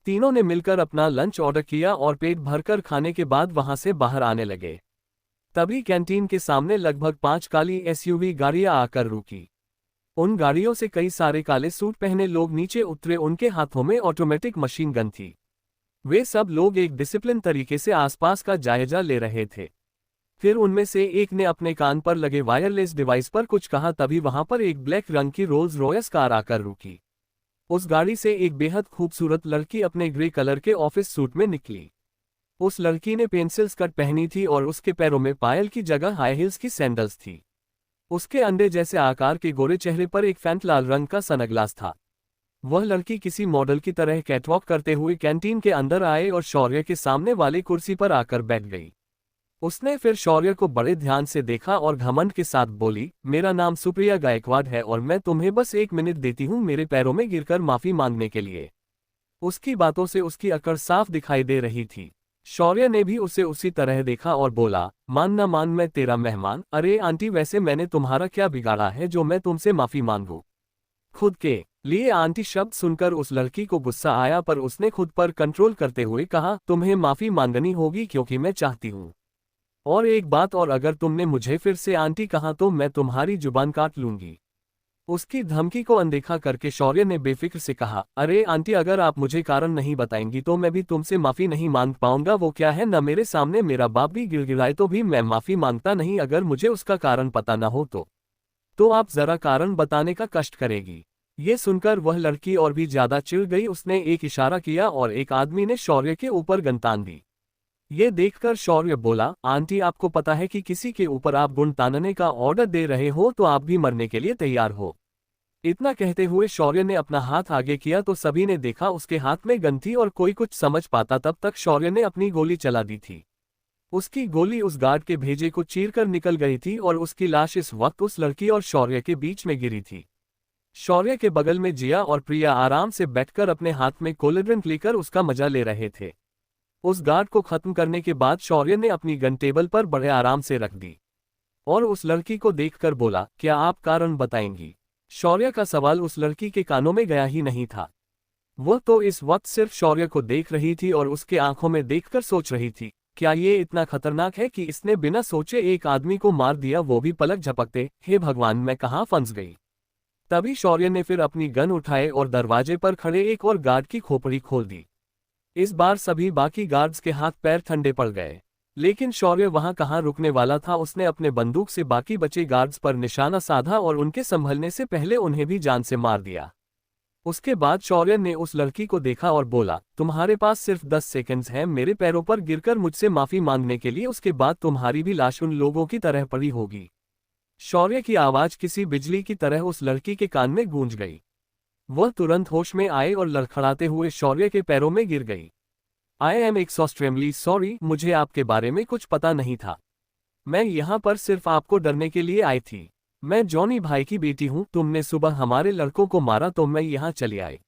तीनों ने मिलकर अपना लंच ऑर्डर किया और पेट भरकर खाने के बाद वहां से बाहर आने लगे। तभी कैंटीन के सामने लगभग 5 काली एसयूवी गाड़ियां आकर रुकी। उन गाड़ियों से कई सारे काले सूट पहने लोग नीचे उतरे। उनके हाथों में ऑटोमेटिक मशीन गन थी। वे सब लोग एक डिसिप्लिन तरीके से आसपास का जायजा ले रहे थे। फिर उनमें से एक ने अपने कान पर लगे वायरलेस डिवाइस पर कुछ कहा। तभी वहां पर एक ब्लैक रंग की रोल्स रॉयस कार आकर रुकी। उस गाड़ी से एक बेहद खूबसूरत लड़की अपने ग्रे कलर के ऑफिस सूट में निकली। उस लड़की ने पेंसिल स्कर्ट पहनी थी और उसके पैरों में पायल की जगह हाई हील्स की सैंडल्स थी। उसके अंडे जैसे आकार के गोरे चेहरे पर एक फैंट लाल रंग का सनग्लास था। वह लड़की किसी मॉडल की तरह कैटवॉक करते हुए कैंटीन के अंदर आए और शौर्य के सामने वाली कुर्सी पर आकर बैठ गई। उसने फिर शौर्य को बड़े ध्यान से देखा और घमंड के साथ बोली, मेरा नाम सुप्रिया गायकवाड है और मैं तुम्हें बस 1 मिनट देती हूँ मेरे पैरों में गिरकर माफी मांगने के लिए। उसकी बातों से उसकी अकड़ साफ दिखाई दे रही थी। शौर्य ने भी उसे उसी तरह देखा और बोला, मान ना मान मैं तेरा मेहमान। अरे आंटी, वैसे मैंने तुम्हारा क्या बिगाड़ा है जो मैं तुमसे माफी मांगू? खुद के लिए आंटी शब्द सुनकर उस लड़की को गुस्सा आया, पर उसने खुद पर कंट्रोल करते हुए कहा, तुम्हें माफी मांगनी होगी क्योंकि मैं चाहती हूँ। और एक बात और, अगर तुमने मुझे फिर से आंटी कहा तो मैं तुम्हारी जुबान काट लूंगी। उसकी धमकी को अनदेखा करके शौर्य ने बेफिक्र से कहा, अरे आंटी, अगर आप मुझे कारण नहीं बताएंगी तो मैं भी तुमसे माफी नहीं मांग पाऊंगा। वो क्या है न, मेरे सामने मेरा बाप भी गिड़गिड़ाए तो भी मैं माफी मांगता नहीं। अगर मुझे उसका कारण पता न हो तो आप जरा कारण बताने का कष्ट करेगी। ये सुनकर वह लड़की और भी ज्यादा चिढ़ गई। उसने एक इशारा किया और एक आदमी ने शौर्य के ऊपर गन तान दी। ये देखकर शौर्य बोला, आंटी आपको पता है कि किसी के ऊपर आप गुण तानने का ऑर्डर दे रहे हो तो आप भी मरने के लिए तैयार हो। इतना कहते हुए शौर्य ने अपना हाथ आगे किया तो सभी ने देखा उसके हाथ में गन थी और कोई कुछ समझ पाता तब तक शौर्य ने अपनी गोली चला दी थी। उसकी गोली उस गार्ड के भेजे को चीरकर निकल गई थी और उसकी लाश इस वक्त उस लड़की और शौर्य के बीच में गिरी थी। शौर्य के बगल में जिया और प्रिया आराम से बैठकर अपने हाथ में कोल्ड ड्रिंक लेकर उसका मजा ले रहे थे। उस गार्ड को खत्म करने के बाद शौर्य ने अपनी गन टेबल पर बड़े आराम से रख दी और उस लड़की को देखकर बोला, क्या आप कारण बताएंगी? शौर्य का सवाल उस लड़की के कानों में गया ही नहीं था। वह तो इस वक्त सिर्फ शौर्य को देख रही थी और उसके आंखों में देखकर सोच रही थी, क्या ये इतना खतरनाक है कि इसने बिना सोचे एक आदमी को मार दिया, वो भी पलक झपकते। हे भगवान, मैं कहाँ फंस गई। तभी शौर्य ने फिर अपनी गन उठाए और दरवाजे पर खड़े एक और गार्ड की खोपड़ी खोल दी। इस बार सभी बाकी गार्ड्स के हाथ पैर ठंडे पड़ गए, लेकिन शौर्य वहां कहां रुकने वाला था। उसने अपने बंदूक से बाकी बचे गार्ड्स पर निशाना साधा और उनके संभलने से पहले उन्हें भी जान से मार दिया। उसके बाद शौर्य ने उस लड़की को देखा और बोला, तुम्हारे पास सिर्फ 10 सेकंड्स हैं मेरे पैरों पर गिरकर मुझसे माफी मांगने के लिए, उसके बाद तुम्हारी भी लाश उन लोगों की तरह पड़ी होगी। शौर्य की आवाज किसी बिजली की तरह उस लड़की के कान में गूंज गई। वह तुरंत होश में आए और लड़खड़ाते हुए शौर्य के पैरों में गिर गई। आई एम एक्सट्रीमली सॉरी, मुझे आपके बारे में कुछ पता नहीं था। मैं यहाँ पर सिर्फ आपको डरने के लिए आई थी। मैं जॉनी भाई की बेटी हूँ, तुमने सुबह हमारे लड़कों को मारा तो मैं यहाँ चली आई।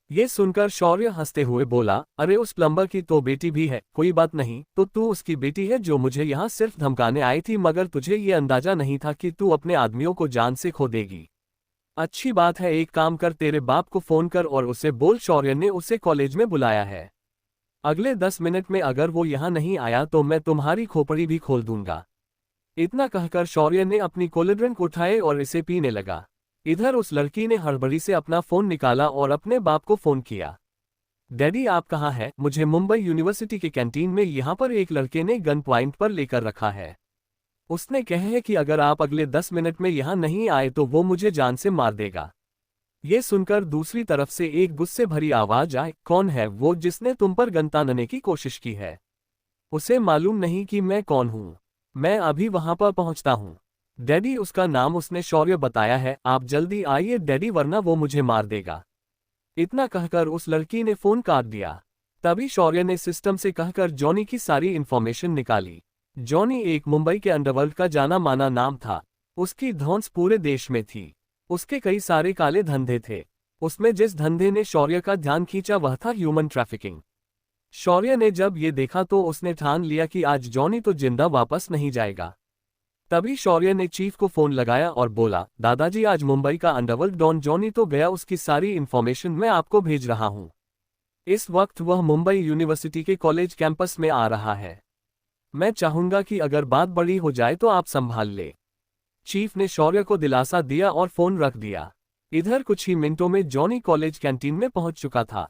ये सुनकर शौर्य हंसते हुए बोला, अरे उस प्लम्बर की तो बेटी भी है, कोई बात नहीं, तो तू उसकी बेटी है जो मुझे यहाँ सिर्फ धमकाने आई थी, मगर तुझे ये अंदाजा नहीं था कि तू अपने आदमियों को जान से खो देगी। अच्छी बात है, एक काम कर, तेरे बाप को फोन कर और उसे बोल शौर्य ने उसे कॉलेज में बुलाया है। अगले 10 मिनट में अगर वो यहाँ नहीं आया तो मैं तुम्हारी खोपड़ी भी खोल दूंगा। इतना कहकर शौर्य ने अपनी कोल्ड ड्रिंक उठाए और इसे पीने लगा। इधर उस लड़की ने हड़बड़ी से अपना फोन निकाला और अपने बाप को फोन किया। डैडी आप कहाँ हैं? मुझे मुंबई यूनिवर्सिटी के कैंटीन में यहाँ पर एक लड़के ने गन पॉइंट पर लेकर रखा है। उसने कहा है कि अगर आप अगले 10 मिनट में यहाँ नहीं आए तो वो मुझे जान से मार देगा। ये सुनकर दूसरी तरफ से एक गुस्से भरी आवाज आई, कौन है वो जिसने तुम पर गन तानने की कोशिश की है? उसे मालूम नहीं कि मैं कौन हूँ? मैं अभी वहां पर पहुंचता हूँ। डैडी उसका नाम उसने शौर्य बताया है, आप जल्दी आइए डैडी वरना वो मुझे मार देगा। इतना कहकर उस लड़की ने फोन काट दिया। तभी शौर्य ने सिस्टम से कहकर जॉनी की सारी इंफॉर्मेशन निकाली। जॉनी एक मुंबई के अंडरवर्ल्ड का जाना माना नाम था। उसकी धौंस पूरे देश में थी। उसके कई सारे काले धंधे थे। उसमें जिस धंधे ने शौर्य का ध्यान खींचा वह था ह्यूमन ट्रैफिकिंग। शौर्य ने जब ये देखा तो उसने ठान लिया कि आज जॉनी तो जिंदा वापस नहीं जाएगा। तभी शौर्य ने चीफ को फोन लगाया और बोला, दादाजी आज मुंबई का अंडरवर्ल्ड डॉन जॉनी तो गया, उसकी सारी इंफॉर्मेशन मैं आपको भेज रहा हूं। इस वक्त वह मुंबई यूनिवर्सिटी के कॉलेज कैंपस में आ रहा है। मैं चाहूंगा कि अगर बात बड़ी हो जाए तो आप संभाल ले। चीफ ने शौर्य को दिलासा दिया और फोन रख दिया। इधर कुछ ही मिनटों में जॉनी कॉलेज कैंटीन में पहुंच चुका था।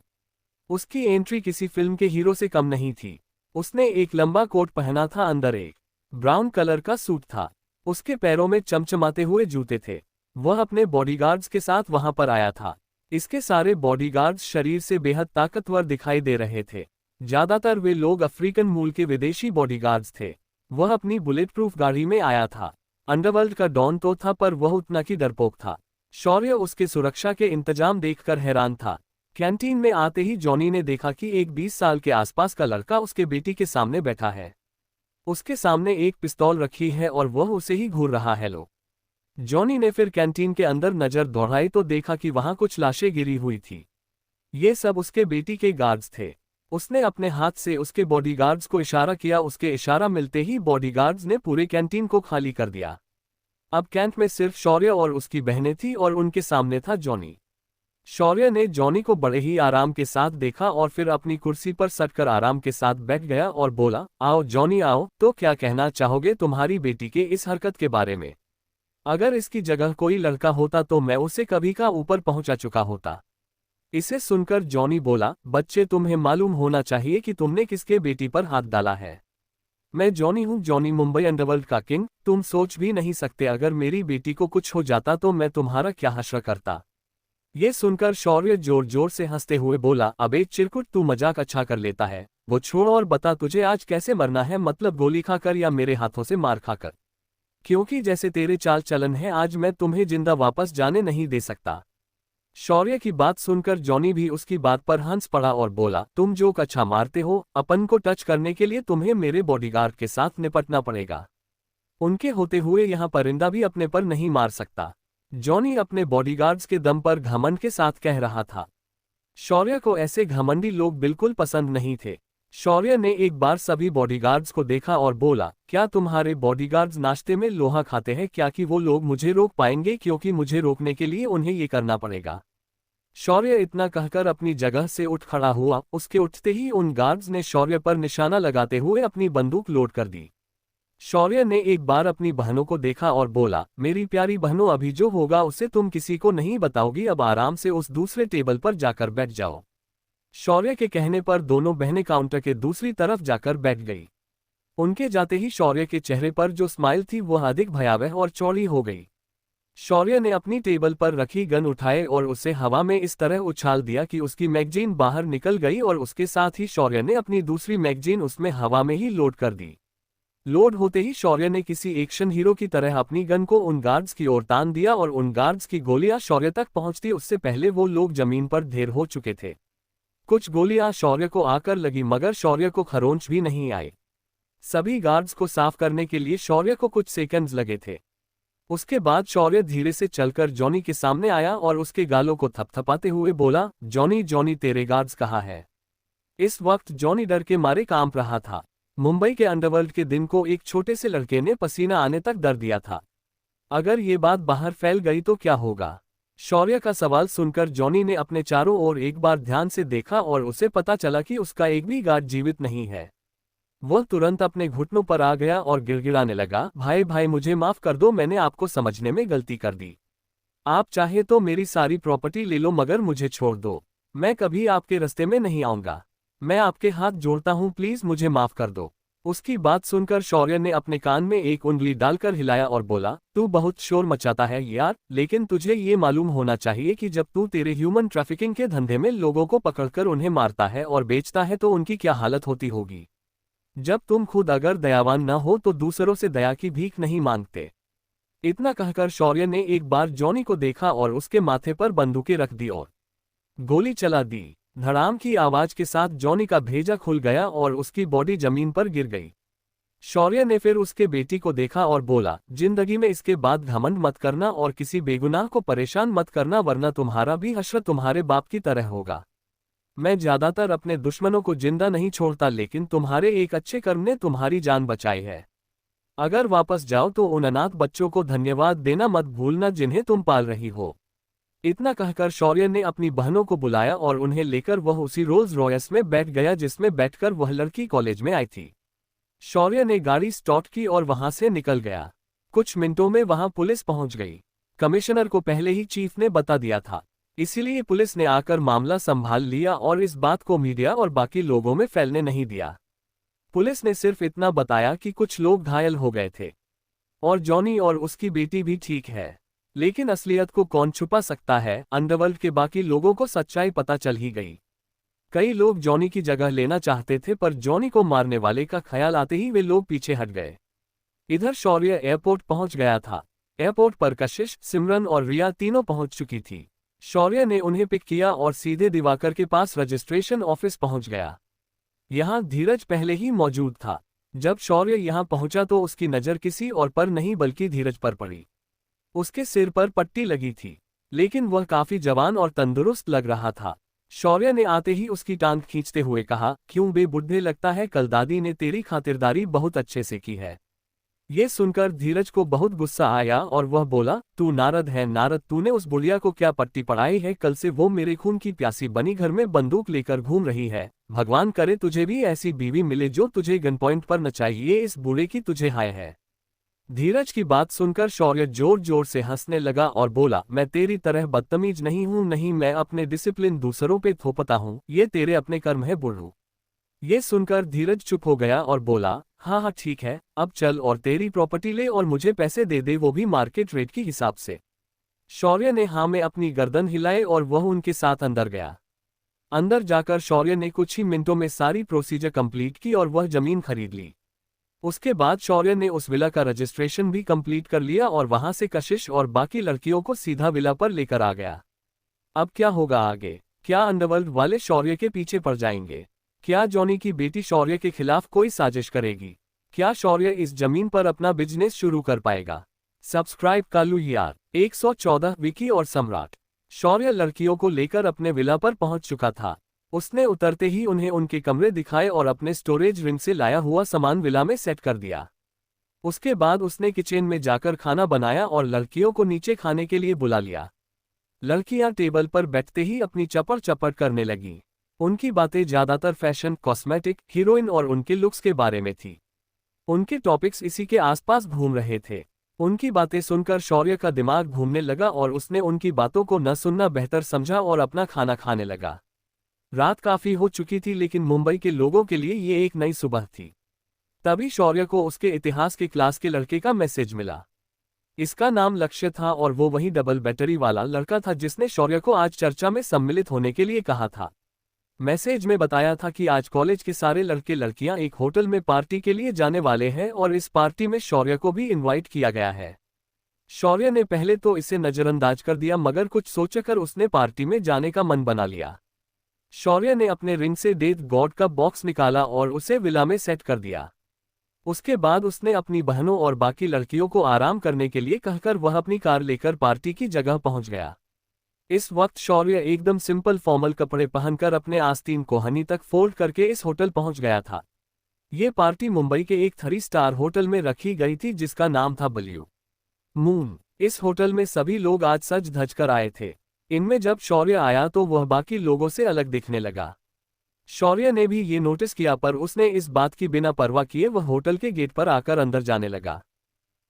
उसकी एंट्री किसी फिल्म के हीरो से कम नहीं थी। उसने एक लंबा कोट पहना था, अंदर एक ब्राउन कलर का सूट था। उसके पैरों में चमचमाते हुए जूते थे। वह अपने बॉडीगार्ड्स के साथ वहां पर आया था। इसके सारे बॉडीगार्ड्स शरीर से बेहद ताकतवर दिखाई दे रहे थे। ज्यादातर वे लोग अफ्रीकन मूल के विदेशी बॉडीगार्ड्स थे। वह अपनी बुलेट प्रूफ गाड़ी में आया था। अंडरवर्ल्ड का डॉन तो था पर वह उतना की डरपोक था। शौर्य उसके सुरक्षा के इंतजाम देखकर हैरान था। कैंटीन में आते ही जॉनी ने देखा कि एक 20 साल के आसपास का लड़का उसके बेटी के सामने बैठा है। उसके सामने एक पिस्तौल रखी है और वह उसे ही घूर रहा है। जॉनी ने फिर कैंटीन के अंदर नजर दौड़ाई तो देखा कि वहां कुछ लाशें गिरी हुई थी। ये सब उसके बेटी के गार्ड्स थे। उसने अपने हाथ से उसके बॉडीगार्ड्स को इशारा किया। उसके इशारा मिलते ही बॉडीगार्ड्स ने पूरे कैंटीन को खाली कर दिया। अब कैंट में सिर्फ शौर्य और उसकी बहनें थी और उनके सामने था जॉनी। शौर्य ने जॉनी को बड़े ही आराम के साथ देखा और फिर अपनी कुर्सी पर सटकर आराम के साथ बैठ गया और बोला, आओ जॉनी आओ, तो क्या कहना चाहोगे तुम्हारी बेटी के इस हरकत के बारे में? अगर इसकी जगह कोई लड़का होता तो मैं उसे कभी का ऊपर पहुंचा चुका होता। इसे सुनकर जॉनी बोला, बच्चे तुम्हें मालूम होना चाहिए कि तुमने किसके बेटी पर हाथ डाला है। मैं जॉनी हूँ, जॉनी मुंबई अंडरवर्ल्ड का किंग। तुम सोच भी नहीं सकते अगर मेरी बेटी को कुछ हो जाता तो मैं तुम्हारा क्या हश्र करता। ये सुनकर शौर्य जोर जोर से हंसते हुए बोला, अबे चिरकुट तू मजाक अच्छा कर लेता है, वो छोड़ और बता तुझे आज कैसे मरना है, मतलब गोली खाकर या मेरे हाथों से मार खाकर, क्योंकि जैसे तेरे चाल चलन है आज मैं तुम्हें जिंदा वापस जाने नहीं दे सकता। शौर्य की बात सुनकर जॉनी भी उसकी बात पर हंस पड़ा और बोला, तुम जोक अच्छा मारते हो, अपन को टच करने के लिए तुम्हें मेरे बॉडीगार्ड के साथ निपटना पड़ेगा। उनके होते हुए यहाँ परिंदा भी अपने पर नहीं मार सकता। जॉनी अपने बॉडीगार्ड्स के दम पर घमंड के साथ कह रहा था। शौर्य को ऐसे घमंडी लोग बिल्कुल पसंद नहीं थे। शौर्य ने एक बार सभी बॉडीगार्ड्स को देखा और बोला, क्या तुम्हारे बॉडीगार्ड्स नाश्ते में लोहा खाते हैं क्या कि वो लोग मुझे रोक पाएंगे, क्योंकि मुझे रोकने के लिए उन्हें ये करना पड़ेगा। शौर्य इतना कहकर अपनी जगह से उठ खड़ा हुआ। उसके उठते ही उन गार्ड्स ने शौर्य पर निशाना लगाते हुए अपनी बंदूक लोड कर दी। शौर्य ने एक बार अपनी बहनों को देखा और बोला, मेरी प्यारी बहनों, अभी जो होगा उसे तुम किसी को नहीं बताओगी, अब आराम से उस दूसरे टेबल पर जाकर बैठ जाओ। शौर्य के कहने पर दोनों बहनें काउंटर के दूसरी तरफ जाकर बैठ गई। उनके जाते ही शौर्य के चेहरे पर जो स्माइल थी वह अधिक भयावह और चौड़ी हो गई। शौर्य ने अपनी टेबल पर रखी गन उठाए और उसे हवा में इस तरह उछाल दिया कि उसकी मैगजीन बाहर निकल गई और उसके साथ ही शौर्य ने अपनी दूसरी मैगजीन उसमें हवा में ही लोड कर दी। लोड होते ही शौर्य ने किसी एक्शन हीरो की तरह अपनी गन को उन गार्ड्स की ओर तान दिया और उन गार्ड्स की गोलियां शौर्य तक पहुंचती उससे पहले वो लोग जमीन पर ढेर हो चुके थे। कुछ गोलियां शौर्य को आकर लगी मगर शौर्य को खरोंच भी नहीं आई। सभी गार्ड्स को साफ करने के लिए शौर्य को कुछ सेकंड्स लगे थे। उसके बाद शौर्य धीरे से चलकर जॉनी के सामने आया और उसके गालों को थपथपाते हुए बोला, जॉनी जॉनी तेरे गार्ड्स कहाँ है। इस वक्त जॉनी डर के मारे कांप रहा था। मुंबई के अंडरवर्ल्ड के दिन को एक छोटे से लड़के ने पसीना आने तक डर दिया था। अगर ये बात बाहर फैल गई तो क्या होगा। शौर्य का सवाल सुनकर जॉनी ने अपने चारों ओर एक बार ध्यान से देखा और उसे पता चला कि उसका एक भी गार्ड जीवित नहीं है। वह तुरंत अपने घुटनों पर आ गया और गिड़गिड़ाने लगा, भाई भाई मुझे माफ कर दो, मैंने आपको समझने में गलती कर दी। आप चाहे तो मेरी सारी प्रॉपर्टी ले लो मगर मुझे छोड़ दो। मैं कभी आपके रास्ते में नहीं आऊंगा। मैं आपके हाथ जोड़ता हूं, प्लीज मुझे माफ कर दो। उसकी बात सुनकर शौर्य ने अपने कान में एक उंगली डालकर हिलाया और बोला, तू बहुत शोर मचाता है यार, लेकिन तुझे ये मालूम होना चाहिए कि जब तू तेरे ह्यूमन ट्रैफिकिंग के धंधे में लोगों को पकड़कर उन्हें मारता है और बेचता है तो उनकी क्या हालत होती होगी। जब तुम खुद अगर दयावान न हो तो दूसरों से दया की भीख नहीं मांगते। इतना कहकर शौर्य ने एक बार जॉनी को देखा और उसके माथे पर बंदूकें रख दी और गोली चला दी। धड़ाम की आवाज के साथ जॉनी का भेजा खुल गया और उसकी बॉडी जमीन पर गिर गई। शौर्य ने फिर उसके बेटी को देखा और बोला, जिंदगी में इसके बाद घमंड मत करना और किसी बेगुनाह को परेशान मत करना, वरना तुम्हारा भी हश्र तुम्हारे बाप की तरह होगा। मैं ज्यादातर अपने दुश्मनों को जिंदा नहीं छोड़ता, लेकिन तुम्हारे एक अच्छे कर्म ने तुम्हारी जान बचाई है। अगर वापस जाओ तो उन अनाथ बच्चों को धन्यवाद देना मत भूलना जिन्हें तुम पाल रही हो। इतना कहकर शौर्य ने अपनी बहनों को बुलाया और उन्हें लेकर वह उसी रोल्स रॉयस में बैठ गया जिसमें बैठकर वह लड़की कॉलेज में आई थी। शौर्य ने गाड़ी स्टार्ट की और वहां से निकल गया। कुछ मिनटों में वहां पुलिस पहुंच गई। कमिश्नर को पहले ही चीफ ने बता दिया था, इसीलिए पुलिस ने आकर मामला संभाल लिया और इस बात को मीडिया और बाकी लोगों में फैलने नहीं दिया। पुलिस ने सिर्फ इतना बताया कि कुछ लोग घायल हो गए थे और जॉनी और उसकी बेटी भी ठीक है, लेकिन असलियत को कौन छुपा सकता है। अंडरवर्ल्ड के बाकी लोगों को सच्चाई पता चल ही गई। कई लोग जॉनी की जगह लेना चाहते थे, पर जॉनी को मारने वाले का ख्याल आते ही वे लोग पीछे हट गए। इधर शौर्य एयरपोर्ट पहुंच गया था। एयरपोर्ट पर कशिश, सिमरन और रिया तीनों पहुंच चुकी थी। शौर्य ने उन्हें पिक किया और सीधे दिवाकर के पास रजिस्ट्रेशन ऑफिस पहुंच गया। यहां धीरज पहले ही मौजूद था। जब शौर्य यहां पहुंचा तो उसकी नजर किसी और पर नहीं बल्कि धीरज पर पड़ी। उसके सिर पर पट्टी लगी थी, लेकिन वह काफी जवान और तंदुरुस्त लग रहा था। शौर्य ने आते ही उसकी टांग खींचते हुए कहा, क्यों बे बुढ़े, लगता है कल दादी ने तेरी खातिरदारी बहुत अच्छे से की है। ये सुनकर धीरज को बहुत गुस्सा आया और वह बोला, तू नारद है नारद, तूने उस बुढ़िया को क्या पट्टी पढ़ाई है? कल से वो मेरे खून की प्यासी बनी घर में बंदूक लेकर घूम रही है। भगवान करे तुझे भी ऐसी बीवी मिले जो तुझे गन पॉइंट पर नचाइए, इस बूढ़े की तुझे हाय है। धीरज की बात सुनकर शौर्य जोर जोर से हंसने लगा और बोला, मैं तेरी तरह बदतमीज नहीं हूं, नहीं, मैं अपने डिसिप्लिन दूसरों पे थोपता हूं, ये तेरे अपने कर्म है बुढ़ू। ये सुनकर धीरज चुप हो गया और बोला, हाँ हाँ ठीक है, अब चल और तेरी प्रॉपर्टी ले और मुझे पैसे दे दे, वो भी मार्केट रेट के हिसाब से। शौर्य ने हाँ में अपनी गर्दन हिलाई और वह उनके साथ अंदर गया। अंदर जाकर शौर्य ने कुछ ही मिनटों में सारी प्रोसीजर कंप्लीट की और वह जमीन खरीद ली। उसके बाद शौर्य ने उस विला का रजिस्ट्रेशन भी कंप्लीट कर लिया और वहां से कशिश और बाकी लड़कियों को सीधा विला पर लेकर आ गया। अब क्या होगा आगे? क्या अंडरवर्ल्ड वाले शौर्य के पीछे पड़ जाएंगे? क्या जॉनी की बेटी शौर्य के खिलाफ कोई साजिश करेगी? क्या शौर्य इस जमीन पर अपना बिजनेस शुरू कर पाएगा? सब्सक्राइब कर लो यार। 114 विकी और सम्राट। शौर्य लड़कियों को लेकर अपने विला पर पहुंच चुका था। उसने उतरते ही उन्हें उनके कमरे दिखाए और अपने स्टोरेज रिंग से लाया हुआ सामान विला में सेट कर दिया। उसके बाद उसने किचन में जाकर खाना बनाया और लड़कियों को नीचे खाने के लिए बुला लिया। लड़कियां टेबल पर बैठते ही अपनी चपड़ चपड़ करने लगीं। उनकी बातें ज्यादातर फैशन, कॉस्मेटिक, हीरोइन और उनके लुक्स के बारे में थी। उनके टॉपिक्स इसी के आसपास घूम रहे थे। उनकी बातें सुनकर शौर्य का दिमाग घूमने लगा और उसने उनकी बातों को न सुनना बेहतर समझा और अपना खाना खाने लगा। रात काफी हो चुकी थी लेकिन मुंबई के लोगों के लिए ये एक नई सुबह थी। तभी शौर्य को उसके इतिहास के क्लास के लड़के का मैसेज मिला। इसका नाम लक्ष्य था और वो वही डबल बैटरी वाला लड़का था जिसने शौर्य को आज चर्चा में सम्मिलित होने के लिए कहा था। मैसेज में बताया था कि आज कॉलेज के सारे लड़के लड़कियां एक होटल में पार्टी के लिए जाने वाले हैं और इस पार्टी में शौर्य को भी इनवाइट किया गया है। शौर्य ने पहले तो इसे नजरअंदाज कर दिया मगर कुछ सोचकर उसने पार्टी में जाने का मन बना लिया। शौर्य ने अपने रिंग से डेथ गॉड का बॉक्स निकाला और उसे विला में सेट कर दिया। उसके बाद उसने अपनी बहनों और बाकी लड़कियों को आराम करने के लिए कहकर वह अपनी कार लेकर पार्टी की जगह पहुंच गया। इस वक्त शौर्य एकदम सिंपल फॉर्मल कपड़े पहनकर अपने आस्तीन को हनी तक फोल्ड करके इस होटल पहुंच गया था। ये पार्टी मुंबई के एक 3 स्टार होटल में रखी गई थी जिसका नाम था ब्लू मून। इस होटल में सभी लोग आज सज धज कर आए थे। इनमें जब शौर्य आया तो वह बाकी लोगों से अलग दिखने लगा। शौर्य ने भी ये नोटिस किया पर उसने इस बात की बिना परवाह किए वह होटल के गेट पर आकर अंदर जाने लगा।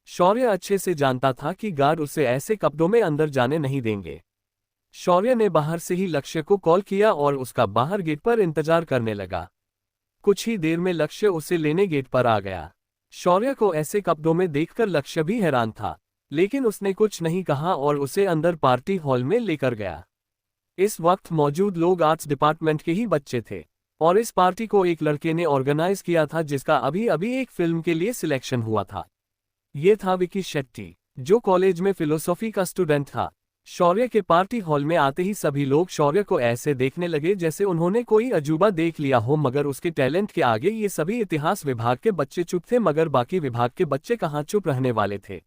शौर्य अच्छे से जानता था कि गार्ड उसे ऐसे कपड़ों में अंदर जाने नहीं देंगे। शौर्य ने बाहर से ही लक्ष्य को कॉल किया और उसका बाहर गेट पर इंतजार करने लगा। कुछ ही देर में लक्ष्य उसे लेने गेट पर आ गया। शौर्य को ऐसे कपड़ों में देखकर लक्ष्य भी हैरान था, लेकिन उसने कुछ नहीं कहा और उसे अंदर पार्टी हॉल में लेकर गया। इस वक्त मौजूद लोग आर्ट्स डिपार्टमेंट के ही बच्चे थे और इस पार्टी को एक लड़के ने ऑर्गेनाइज किया था जिसका अभी अभी एक फिल्म के लिए सिलेक्शन हुआ था। ये था विकी शेट्टी, जो कॉलेज में फिलोसॉफी का स्टूडेंट था। शौर्य के पार्टी हॉल में आते ही सभी लोग शौर्य को ऐसे देखने लगे जैसे उन्होंने कोई अजूबा देख लिया हो, मगर उसके टैलेंट के आगे ये सभी इतिहास विभाग के बच्चे चुप थे। मगर बाकी विभाग के बच्चे कहाँ चुप रहने वाले थे,